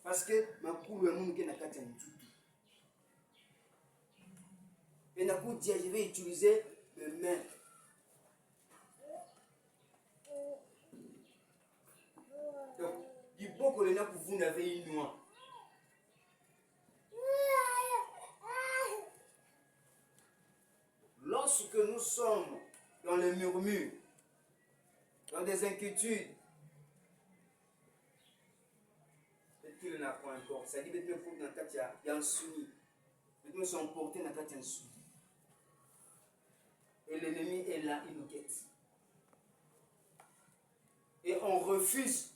Parce que ma coulou est mon qui n'a qu'à tenir tout. Et n'a pas dit, je vais utiliser mes mains. Donc, du bon que le vous n'avez une noix. Lorsque nous sommes dans le murmure, dans des inquiétudes, peut-être qu'il n'a pas encore. Ça dit que il y a un soumis. Nous sommes portés dans un soumis. Et l'ennemi est là, il nous guette. Et on refuse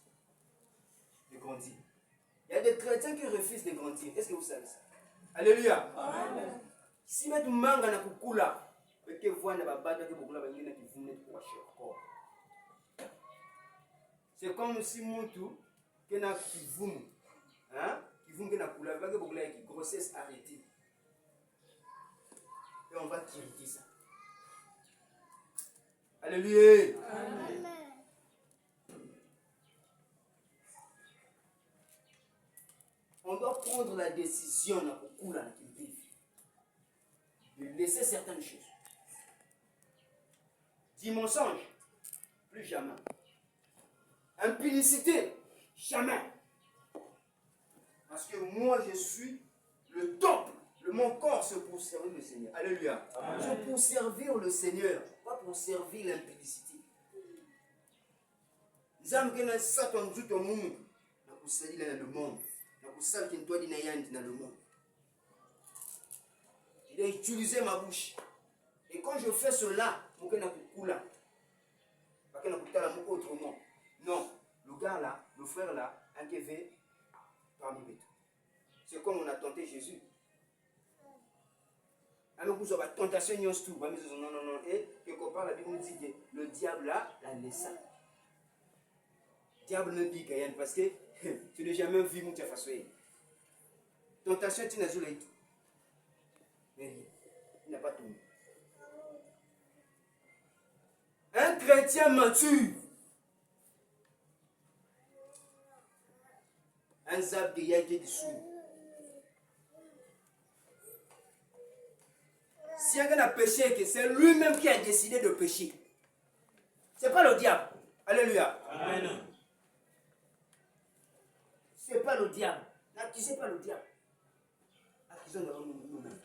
de grandir. Il y a des chrétiens qui refusent de grandir. Est-ce que vous savez ça? Alléluia. Amen. Si vous manga na kukula, que vous c'est comme si Moutou qui n'a kivoum, kivoum qui n'a kula, qui grossesse arrêtée. Et on va tirer ça. Alléluia. Amen. On doit prendre la décision de laisser certaines choses. Du mensonge, plus jamais. Impudicité, jamais. Parce que moi, je suis le top. Mon corps, c'est pour servir le Seigneur. Alléluia. C'est pour servir le Seigneur, pas pour servir l'impudicité. Les âmes qui ont Satan tout au monde, pour servir dans le monde. Pour servir qui doit dire dans le monde. Il a utilisé ma bouche. Et quand je fais cela, je ne peux pas autrement. Non, le gars là, le frère là, un qui fait parmi les deux. C'est comme on a tenté Jésus. Alors vous avez la tentation, non, non. Et quelque part, la Bible nous dit que le diable là, l'a laissé. Le diable ne dit rien parce que tu n'as jamais vu mon tia façonné. Tentation, tu n'as jamais tout. Mais il n'a pas tout. Un chrétien mature, un zab de yagé dessous. Si un gars a péché, c'est lui-même qui a décidé de pécher. Ce n'est pas le diable. Alléluia. Amen. Ce n'est pas le diable. N'accusez pas le diable. Accusons nous-mêmes.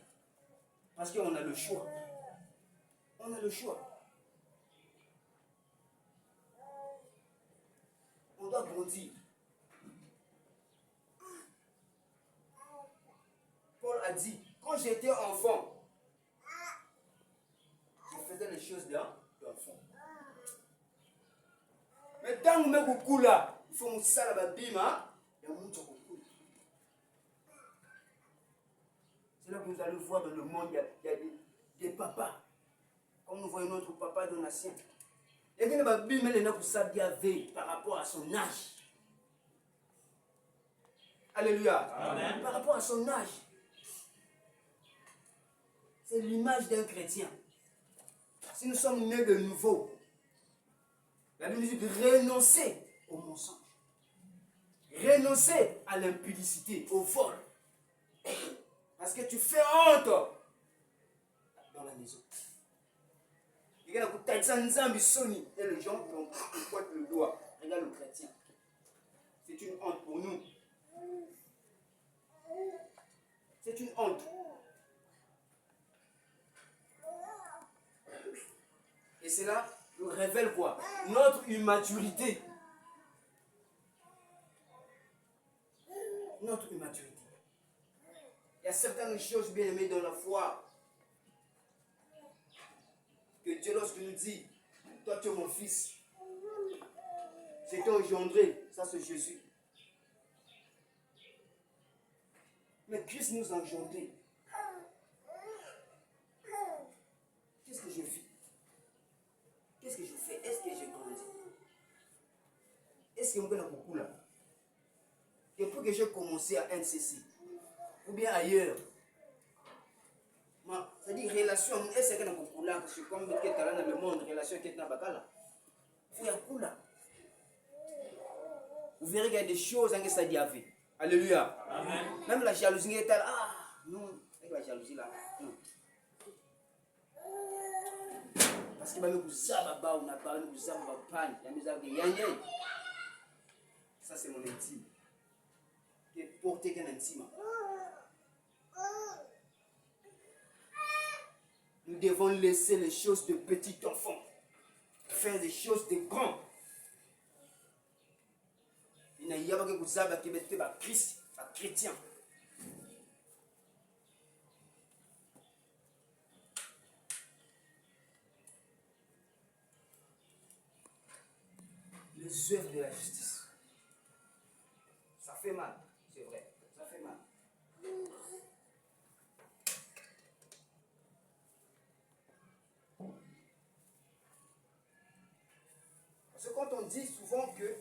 Parce qu'on a le choix. On a le choix. On doit grandir. Paul a dit, quand j'étais enfant, je faisais les choses d'enfant. Mais tant que je suis là, il faut que je me bima, et je C'est là que vous allez voir dans le monde, il y a des papas. Comme nous voyons notre papa dans l'ancien. Et que la Bible par rapport à son âge. Alléluia. Amen. Par rapport à son âge. C'est l'image d'un chrétien. Si nous sommes nés de nouveau, la Bible nous dit de renoncer au mensonge. Renoncer à l'impudicité, au vol. Parce que tu fais honte dans la maison. Et les gens pointent le doigt. Regarde le chrétien. C'est une honte pour nous. C'est une honte. Et cela nous révèle quoi? Notre immaturité. Notre immaturité. Il y a certaines choses bien aimées dans la foi. Que Dieu, lorsqu'il nous dit, toi tu es mon fils, c'est ton engendré, ça c'est Jésus. Mais Christ nous a engendrés. Qu'est-ce que je vis? Qu'est-ce que je fais? Est-ce que j'ai grandi? Est-ce que je suis beaucoup là? Depuis que j'ai commencé à NCC, ou bien ailleurs, c'est-à-dire relation, est-ce que je suis beaucoup là? Parce que comme tu es dans le monde, relation qui est dans le bakala, il y a beaucoup là. Vous verrez qu'il y a des choses que ça dit avec. Alléluia. Amen. Même la jalousie est telle. Ah, non, avec la jalousie là, non. Parce que ça c'est mon intime. Qui est porté qu'un intime. Nous devons laisser les choses de petits enfants. Faire des choses de grands. Il n'y a pas que vous savez qui est Christ, un chrétien. Les œuvres de la justice. Ça fait mal, c'est vrai. Ça fait mal. Parce que quand on dit souvent que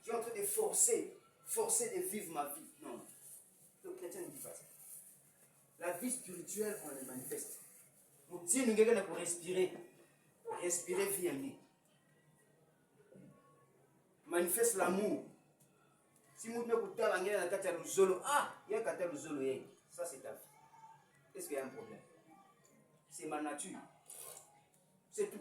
je suis en train de forcer de vivre ma vie. Non, le chrétien ne dit pas ça. La vie spirituelle, on la manifeste. Nous disons que nous pour respirer. Respirer vie aimée. Manifeste l'amour. Si nous ne pouvons pas aller dans le zolo, il y a le zolo, ça c'est ta vie. Est-ce qu'il y a un problème? C'est ma nature. C'est tout.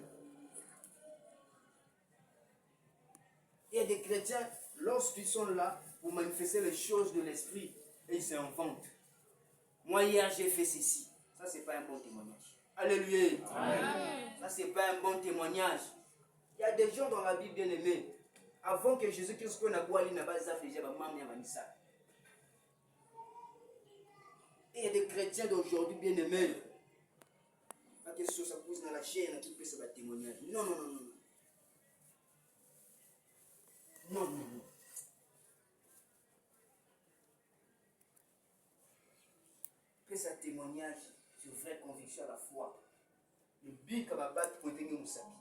Il y a des chrétiens, lorsqu'ils sont là pour manifester les choses de l'esprit, et ils s'inventent. Moi hier j'ai fait ceci. Ça c'est pas un bon témoignage. Alléluia. Amen. Ça c'est pas un bon témoignage. Il y a des gens dans la Bible bien aimés. Avant que Jésus-Christ soit n'a pas déjà ça. Et il y a des chrétiens d'aujourd'hui bien aimés. Pas que ça pousse dans la chair qui peut se battre témoignage. Non, non, non, non. Non, non, non. Que ça témoignage sur vraie conviction à la foi. Le but comme va battre pour tenir Moussabi.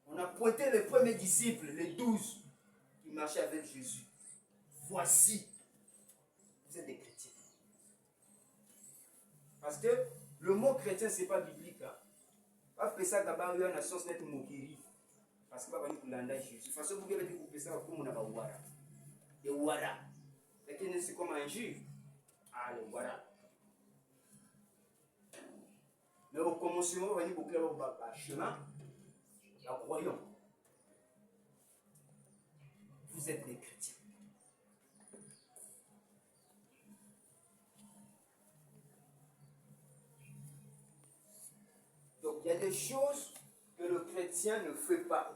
On a pointé les premiers disciples, les 12, qui marchaient avec Jésus. Voici, vous êtes des chrétiens. Parce que le mot chrétien, ce n'est pas biblique. Pas fait ça d'abord, il y a une sauce nette moquerie. Parce que pas pour l'anda Jésus. De toute façon, vous pouvez couper ça comme on a wara. Et wara. C'est comme un juif. Ah, le wara. Mais au commencement, on va dire que le chemin, la croyance. Vous êtes des chrétiens. Donc, il y a des choses que le chrétien ne fait pas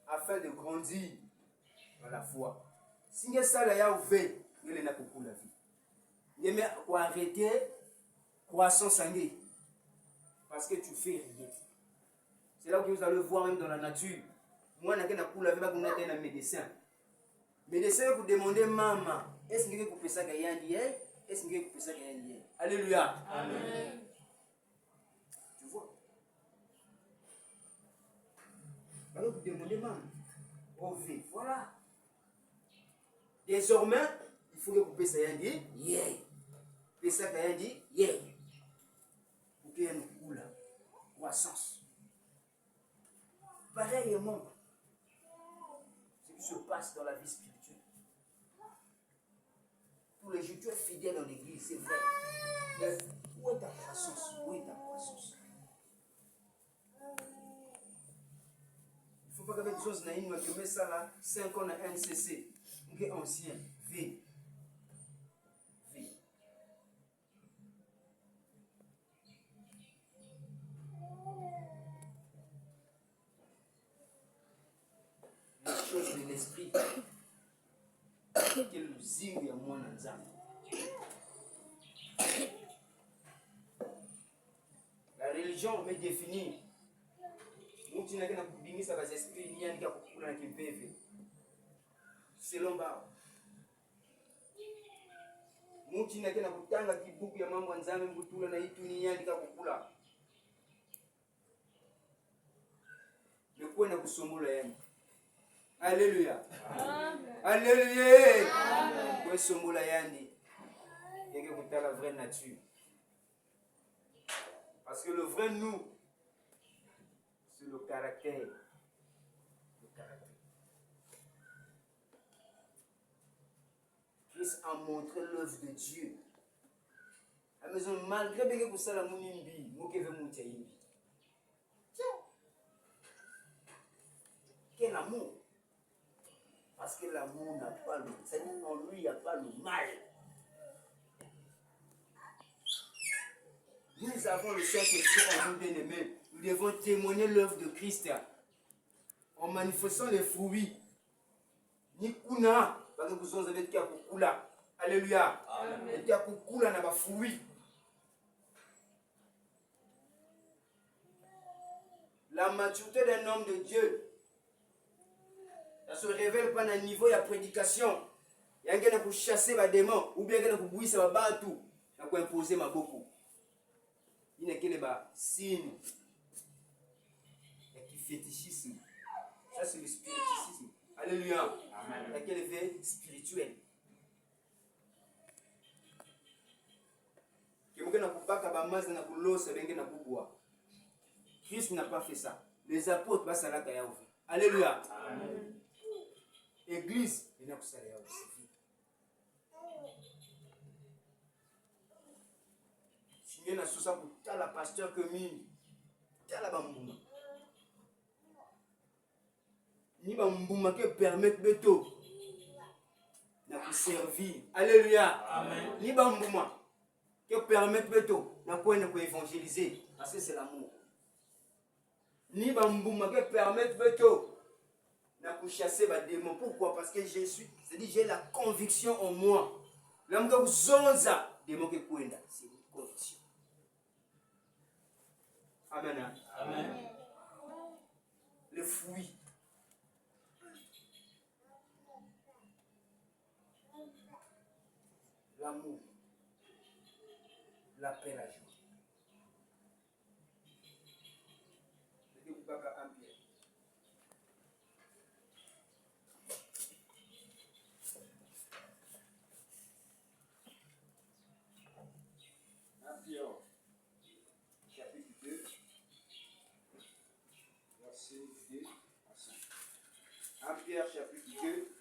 afin de grandir dans la foi. Si vous ça, il y a ouvert, il y a beaucoup la vie. Il y a pour arrêter croissance sanguine. Parce que tu fais rien. C'est là que vous allez voir même dans la nature. Moi, je n'ai pas de médecin. Mais laissez vous demander, maman, est-ce que vous pouvez ça gagner? Est-ce que vous pouvez ça gagner? Alléluia. Amen. Tu vois? Alors vous demandez, maman, au V, voilà. Désormais, il faut que vous puissiez ça gagner. Yeah. Vous ça gagner. Yeah. Pour qu'il y ait une couleur, croissance. Pareillement, ce qui se passe dans la vie spirituelle. Tous les jours, tu es fidèle dans l'église, c'est vrai. Mais où est ta croissance? Où est ta croissance? Il ne faut pas que quelque chose n'aille, mais que mets ça là, 5 ans à NCC, qui est ancien, V. V. Les choses de l'esprit, que nous zing à moi dans ça. La religion me définit. Mtu nake na kubingisa basi esprit ni yani kukula na kipeve. Selomba. Mtu nake na kutanga kibuku ya mambo nzame mbutula na itu ni yani kukula. Mekuwe na kusombola yani. Alléluia. Amen. Alléluia. Amen. Kwa sombola yani. Yeke kuta la vraie nature. Parce que le vrai nous, c'est le caractère. Le caractère. Christ a montré l'œuvre de Dieu. À maison, malgré que vous savez mon imbi, moi qui veux monter imbi. Quel amour! Parce que l'amour n'a pas le... C'est-à-dire en lui, il n'y a pas le mal. Nous avons le Saint-Esprit en nous bien-aimés. Nous devons témoigner l'œuvre de Christ en manifestant les fruits. Nikuna, parce que vous avez dit kukula. Alléluia. Amen. Et kukula n'a pas fruit. La maturité d'un homme de Dieu, ça ne se révèle pas dans le niveau de la prédication. Il y a quelqu'un qui chasser les démons, ou bien quelqu'un qui bouille sa batou, qui imposer ma beaucoup. Il y a quelqu'un qui signe, qui fétichisme. Ça, c'est le spiritisme. Alléluia. Il y a quelqu'un spirituel. Christ n'a pas fait ça. Les apôtres, ça l'a fait. Alléluia. Amen. Église, il n'y a pas ça. Si il y a un souci pour tout le pasteur que mine, tout le bambouma. Ni bambouma qui permet de tout. N'a pas servir. Alléluia. Amen. Ni bambouma qui permet de tout. N'a pas évangéliser. Parce que c'est l'amour. Ni bambouma qui permet de tout. Pour chasser les démons. Pourquoi? Parce que je suis, c'est-à-dire j'ai la conviction en moi. L'homme que vous onza, démon que kuenda, c'est une conviction. Amen. Amen. Le fruit. L'amour. La paix, la joie. Chapitre 2, verset 2 à 5. 1 Pierre, chapitre 2,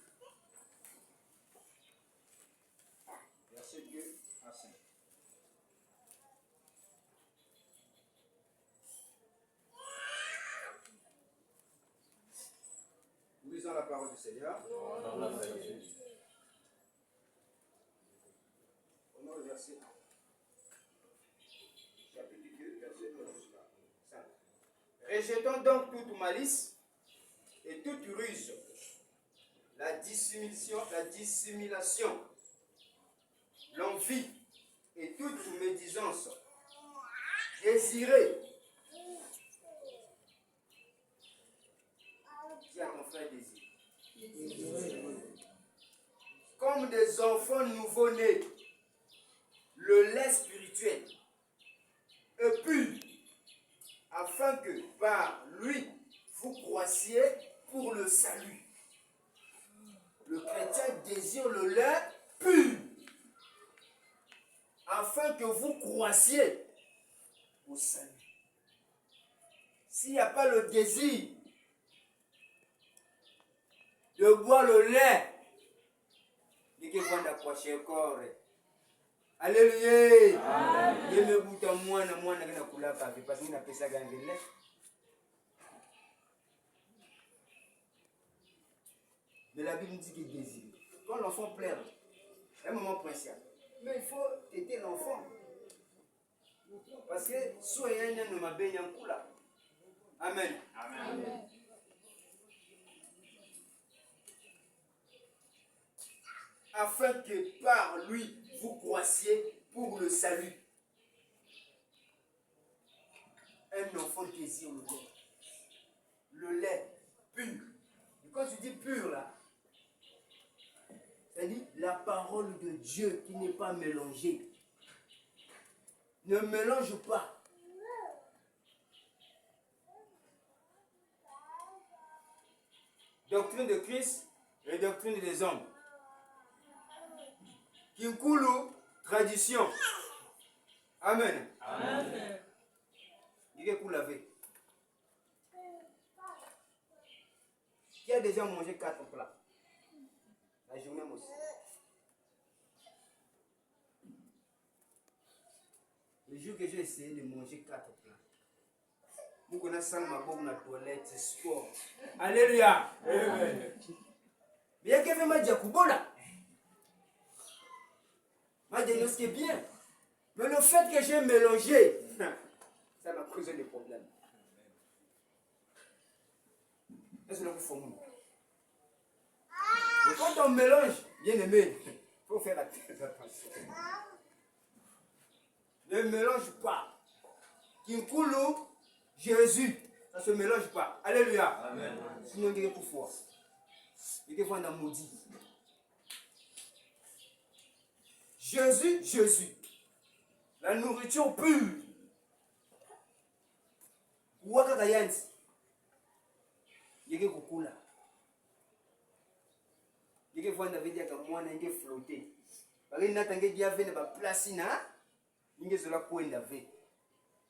verset 2 à 5. Nous lisons la parole du Seigneur. On a le verset 1. Rejetons donc toute malice et toute ruse, la dissimulation, l'envie et toute médisance. Désirez. Dis à ton frère désir. des enfants nouveau-nés, le lait spirituel est pur, afin que par lui, vous croissiez pour le salut. Le chrétien désire le lait pur, afin que vous croissiez au salut. S'il n'y a pas le désir de boire le lait, il y a un corps. Alléluia. Dieu me bouta moi na kula kafe parce que na pesa gangele. Mais la Bible dit qu'il désire. Quand l'enfant pleure, c'est un moment précieux. Mais il faut aider l'enfant. Parce que soyez un homme bien en kula. Amen. Amen. Afin que par lui, vous croissiez pour le salut. Un enfant désire le lait. Le lait pur. Et quand tu dis pur là, c'est-à-dire la parole de Dieu qui n'est pas mélangée. Ne mélange pas. Doctrine de Christ et doctrine des hommes. Kinkulu, tradition. Amen. Amen. Il est pour laver. Qui a déjà mangé 4 plats? La journée aussi. Le jour que j'ai essayé de manger 4 plats, vous connaissez ma bonne toilette, sport. Alléluia. Amen. Bien qu'il y ait ma diakubola. Ma dénonce est bien. Mais le fait que j'ai mélangé, ça m'a causé des problèmes. Est-ce que vous faites? Mais quand on mélange, bien aimé, il faut faire attention. Ne mélange pas. Kinkulu, Jésus, ça ne se mélange pas. Alléluia. Amen. Sinon, il y a pour foi. Il y a dans maudit. Jésus, Jésus. La nourriture pure. Ouaka Yansi. Il y a beaucoup là. Il y a des fois qui ont flotté. Parce que il y a des places là. Il y a des point d'avé.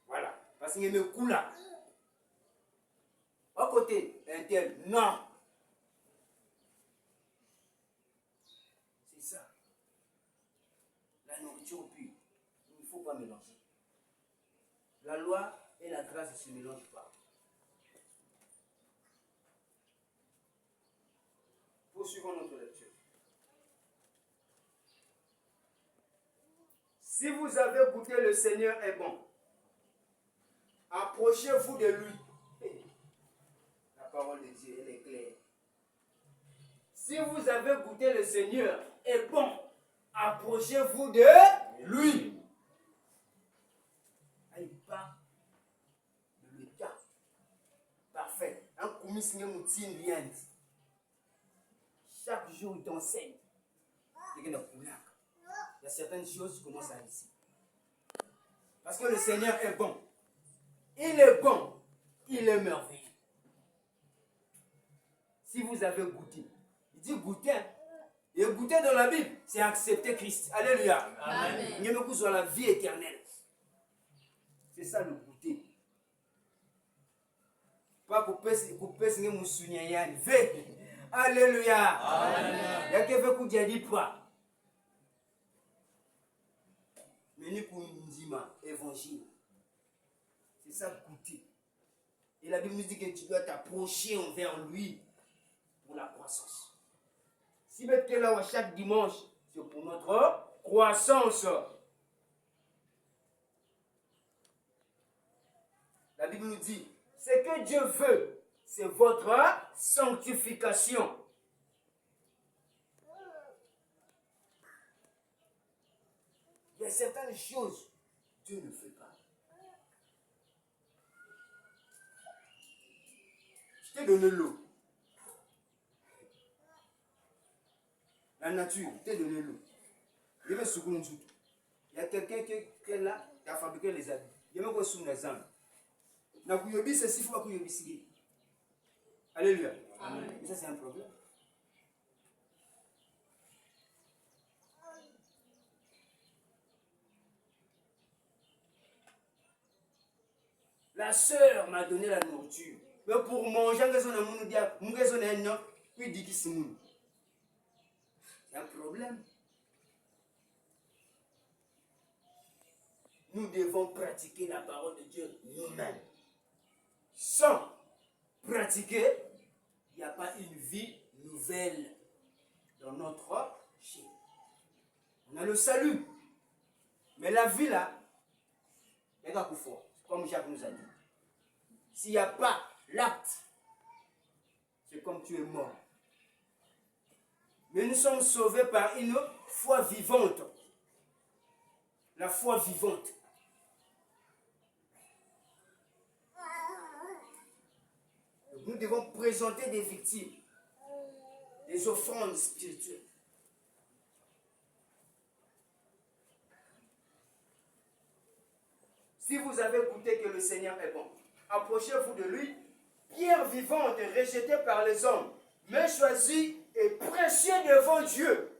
Voilà. Parce qu'il y a des coups là. À côté, un tel, non. C'est ça. La nourriture pure. Il ne faut pas mélanger. La loi et la grâce ne se mélangent pas. Poursuivons notre lecture. Si vous avez goûté le Seigneur est bon, approchez-vous de lui. La parole de Dieu, elle est claire. Si vous avez goûté le Seigneur est bon, approchez-vous de lui. Il part de l'état parfait. Un commis rien. Chaque jour, il t'enseigne. Il y a certaines choses qui commencent à ici. Parce que le Seigneur est bon. Il est bon. Il est merveilleux. Si vous avez goûté, il dit goûter. Et goûter dans la Bible, c'est accepter Christ. Alléluia. Amen. Il y a beaucoup sur la vie éternelle. C'est ça le goûter. Pas couper ce que vous souvenez. Alléluia. Amen. Il y a quelqu'un qui a dit pas. Mais pour nous évangile. C'est ça goûter. Et la Bible nous dit que tu dois t'approcher envers lui pour la croissance. Si tu es là chaque dimanche, c'est pour notre croissance. La Bible nous dit, ce que Dieu veut, c'est votre sanctification. Il y a certaines choses que Dieu ne fait pas. Je t'ai donné l'eau. La nature, t'es donné l'eau. Il y a quelqu'un qui est là, qui a fabriqué les habits. Il y a même quoi sous les âmes. C'est si fort que vous Alléluia. Amen. Et ça, c'est un problème. La sœur m'a donné la nourriture. Mais pour manger, c'est un problème. Nous devons pratiquer la parole de Dieu nous-mêmes. Sans pratiquer, il n'y a pas une vie nouvelle dans notre chair. On a le salut. Mais la vie là, il y a un coup fort, comme Jacques nous a dit. S'il n'y a pas l'acte, c'est comme tu es mort. Mais nous sommes sauvés par une foi vivante. La foi vivante. Donc nous devons présenter des victimes, des offrandes spirituelles. Si vous avez goûté que le Seigneur est bon, approchez-vous de lui, pierre vivante rejetée par les hommes, mais choisie et précieux devant Dieu.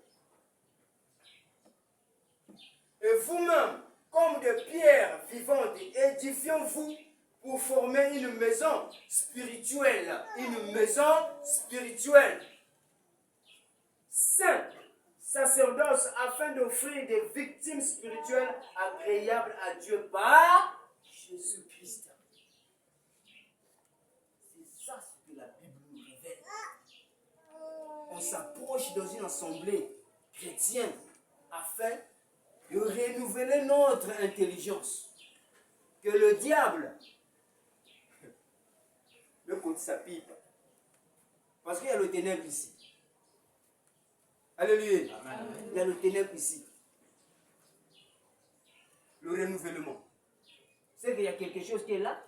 Et vous-même, comme des pierres vivantes, édifions-vous pour former une maison spirituelle. Une maison spirituelle. Sainte, sacerdoce, afin d'offrir des victimes spirituelles agréables à Dieu par Jésus-Christ. C'est ça ce que la Bible nous révèle. On s'approche dans une assemblée chrétienne afin de renouveler notre intelligence. Que le diable ne compte sa pipe. Parce qu'il y a le ténèbre ici. Alléluia. Amen. Il y a le ténèbre ici. Le renouvellement. C'est qu'il y a quelque chose qui est là.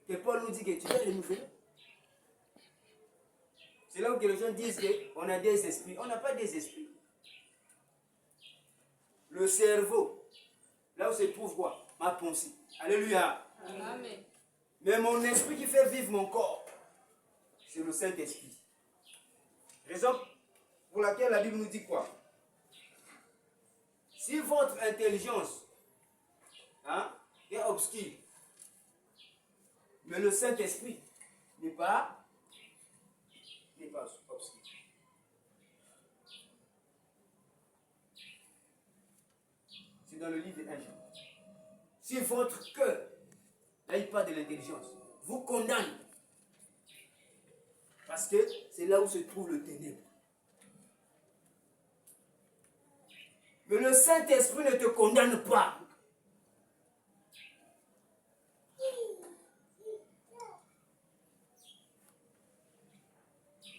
Que Paul nous dit que tu vas renouveler. C'est là où les gens disent qu'on a des esprits. On n'a pas des esprits. Le cerveau, là où se trouve quoi? Ma pensée. Alléluia. Amen. Mais mon esprit qui fait vivre mon corps, c'est le Saint-Esprit. Raison pour laquelle la Bible nous dit quoi? Si votre intelligence est obscure, mais le Saint-Esprit n'est pas obscur. C'est dans le livre de 1 Jean. Si votre cœur n'a pas de l'intelligence, vous condamne. Parce que c'est là où se trouve le ténèbre. Mais le Saint-Esprit ne te condamne pas.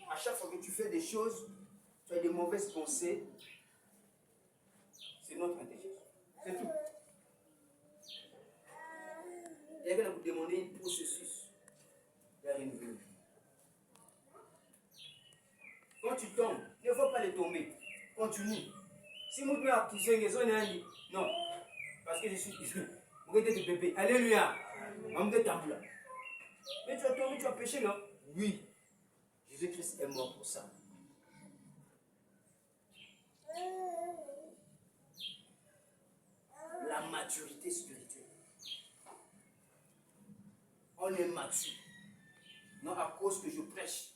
À chaque fois que tu fais des choses, tu as des mauvaises pensées, c'est notre intelligence. C'est tout. Il y a quelqu'un vous demander un processus de renouveler. Quand tu tombes, ne faut pas les tomber. Continue. Si vous pouvez accuser les zones, non. Parce que je suis vous êtes des bébés. Alléluia. Mais tu as tombé, tu as péché, non? Oui. Jésus-Christ est mort pour ça. La maturité spirituelle. On est mature. Non à cause que je prêche.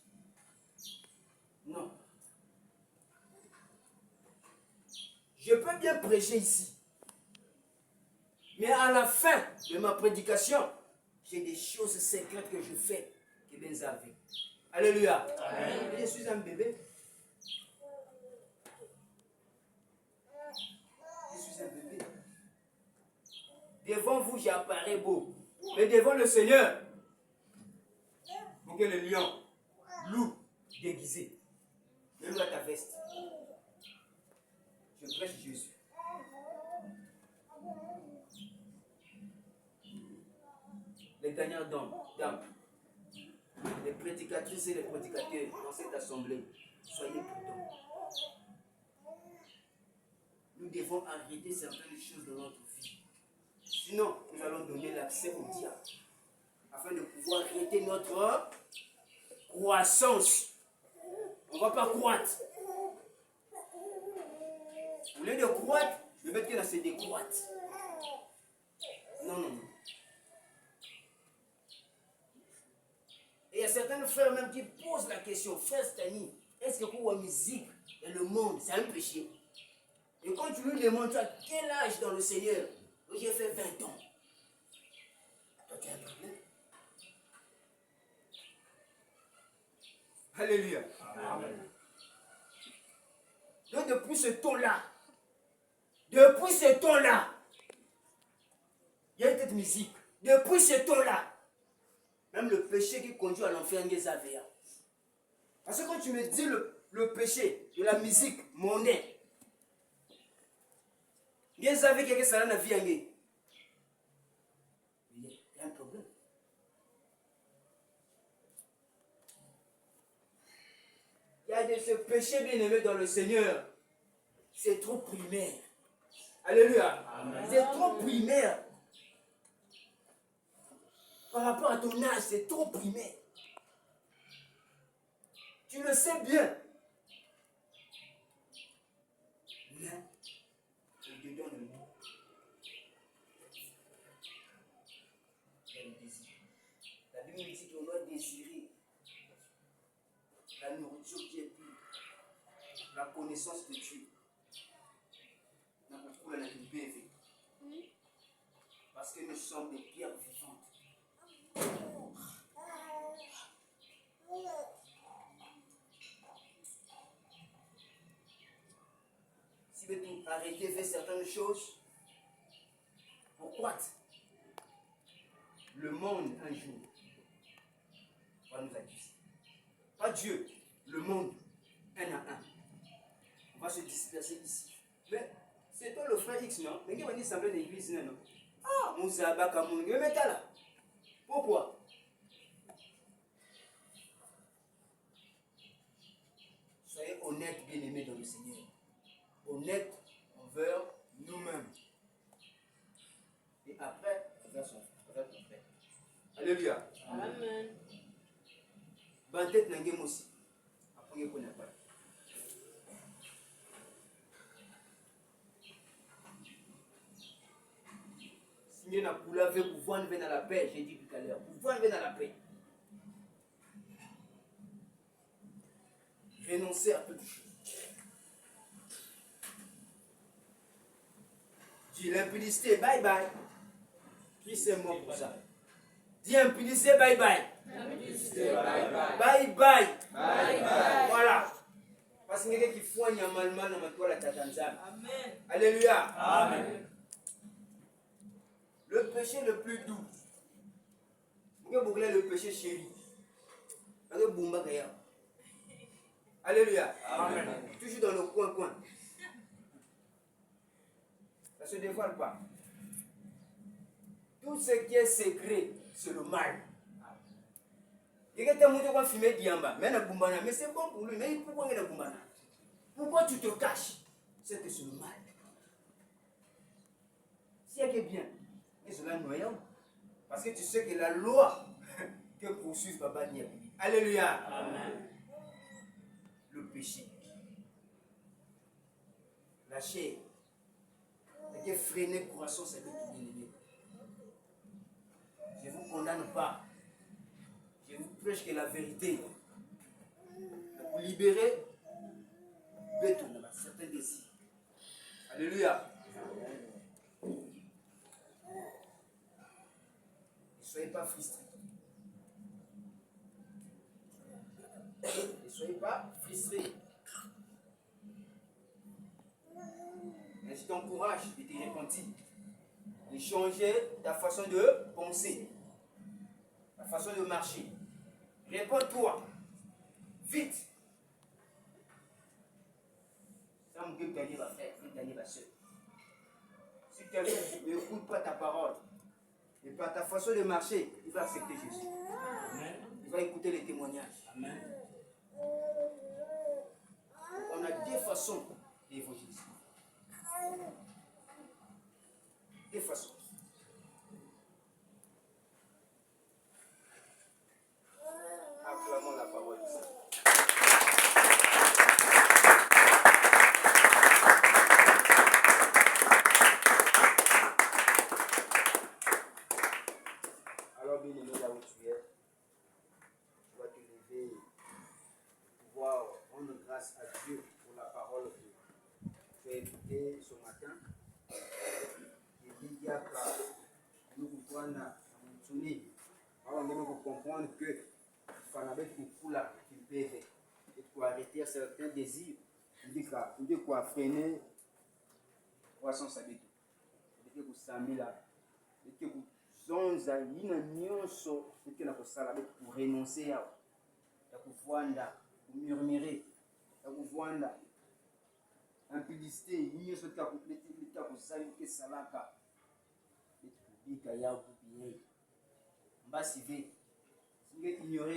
Non. Je peux bien prêcher ici. Mais à la fin de ma prédication, j'ai des choses secrètes que je fais. Que bien avez. Alléluia. Amen. Je suis un bébé. Je suis un bébé. Devant vous, j'apparais beau. Mais devant le Seigneur, pour que le lion, loup, déguisé, même à ta veste. Je prêche Jésus. Les gagnants d'âme. les prédicatrices et les prédicateurs dans cette assemblée, soyez prudents. Nous devons arrêter certaines choses dans notre vie. Sinon, nous allons donner l'accès au diable afin de pouvoir arrêter notre croissance. On ne va pas croître. Au lieu de croître, je vais que là, c'est décroître. Non, non, non. Et il y a certains frères même qui posent la question, frère Stani, est-ce que pour la musique et le monde, c'est un péché? Et quand tu lui demandes, tu as quel âge dans le Seigneur? J'ai fait 20 ans. Toi, tu as un problème. Alléluia. Amen. Donc depuis ce temps-là, il y a cette musique. Depuis ce temps-là, même le péché qui conduit à l'enfer, il y a. Parce que quand tu me dis le péché de la musique monnaie, il y a quelque chose dans la vie. Il y a un problème. Il y a de ce péché bien aimé dans le Seigneur. C'est trop primaire. Alléluia. C'est trop primaire. Par rapport à ton âge, c'est trop primaire. Tu le sais bien. Mais, je te donne le mot. Il y a le désir. La Bible dit qu'on doit désirer la nourriture qui est pure, la connaissance de Dieu. Parce que nous sommes des pierres vivantes. Si vous voulez arrêter de faire certaines choses, pourquoi le monde un jour va nous accuser? Pas Dieu, le monde, un à un. On va se disperser ici. Mais c'est toi le frère X, non? Mais qui va dire sembler d'église, non? Ah, Moussa Bakamoun, je vais mettre là. Pourquoi? Soyez honnêtes, bien-aimés dans le Seigneur. Honnêtes envers nous-mêmes. Et après, envers son frère. Alléluia. Amen. Bantet n'engage aussi. Après, qu'on n'a pas. Si on a pour laver, pour voir venir dans la paix, j'ai dit tout à l'heure. Pour voir venir dans la paix. Renoncer à toutes choses. Dis l'impudicité, bye bye. Qui c'est moi pour ça? Dis impudicité, bye bye. Bye bye. Voilà. Parce qu'il y a quelqu'un qui foigne un mal dans ma toile à Tatanzan. Amen. Alléluia. Amen. Le péché le plus doux. Vous avez le péché chéri. Alléluia. Amen. Toujours dans le coin. Ça ne se dévoile pas. Tout ce qui est secret, c'est le mal. Il y a des gens qui filmer Diamba, mais c'est bon pour lui. Mais pourquoi il y a Bumbana? Pourquoi tu te caches? C'est que c'est le mal. Si il y a bien, et cela noyant. Parce que tu sais que la loi que poursuit Papa Nia. Alléluia. Amen. Le péché. La chair. Et que freiner croissance avec tout bien-aimé. Je ne vous condamne pas. Je vous prêche que la vérité. Pour libérer certains désirs. Alléluia. Ne soyez pas frustrés. Ne soyez pas frustrés. Mais je t'encourage et te repentir. De changer ta façon de penser. Ta façon de marcher. Réponds-toi. Vite. Ça me dit gagner va faire, gagner va seul. Si quelqu'un n'écoute pas ta parole et pas ta façon de marcher, il va accepter Jésus. Il vas écouter les témoignages. Amen. On a deux façons d'évangéliser. Deux façons. Acclamons la parole du Seigneur. Alors, bien aimé, là où tu es, tu vas te lever pour pouvoir rendre grâce à Dieu pour la parole que tu as écoutée ce matin. Il dit que nous comprenons alors, comprendre que il faut arrêter certains désirs. Il dit qu'il freiner croissance avec il dit que Samila, il dit que zonza yina nyonso il dit que sala pour renoncer à kuvanda murmurer à kuvanda impudicité nyonso il kusali que salaka il dit que ya bien mbasi ve ignorer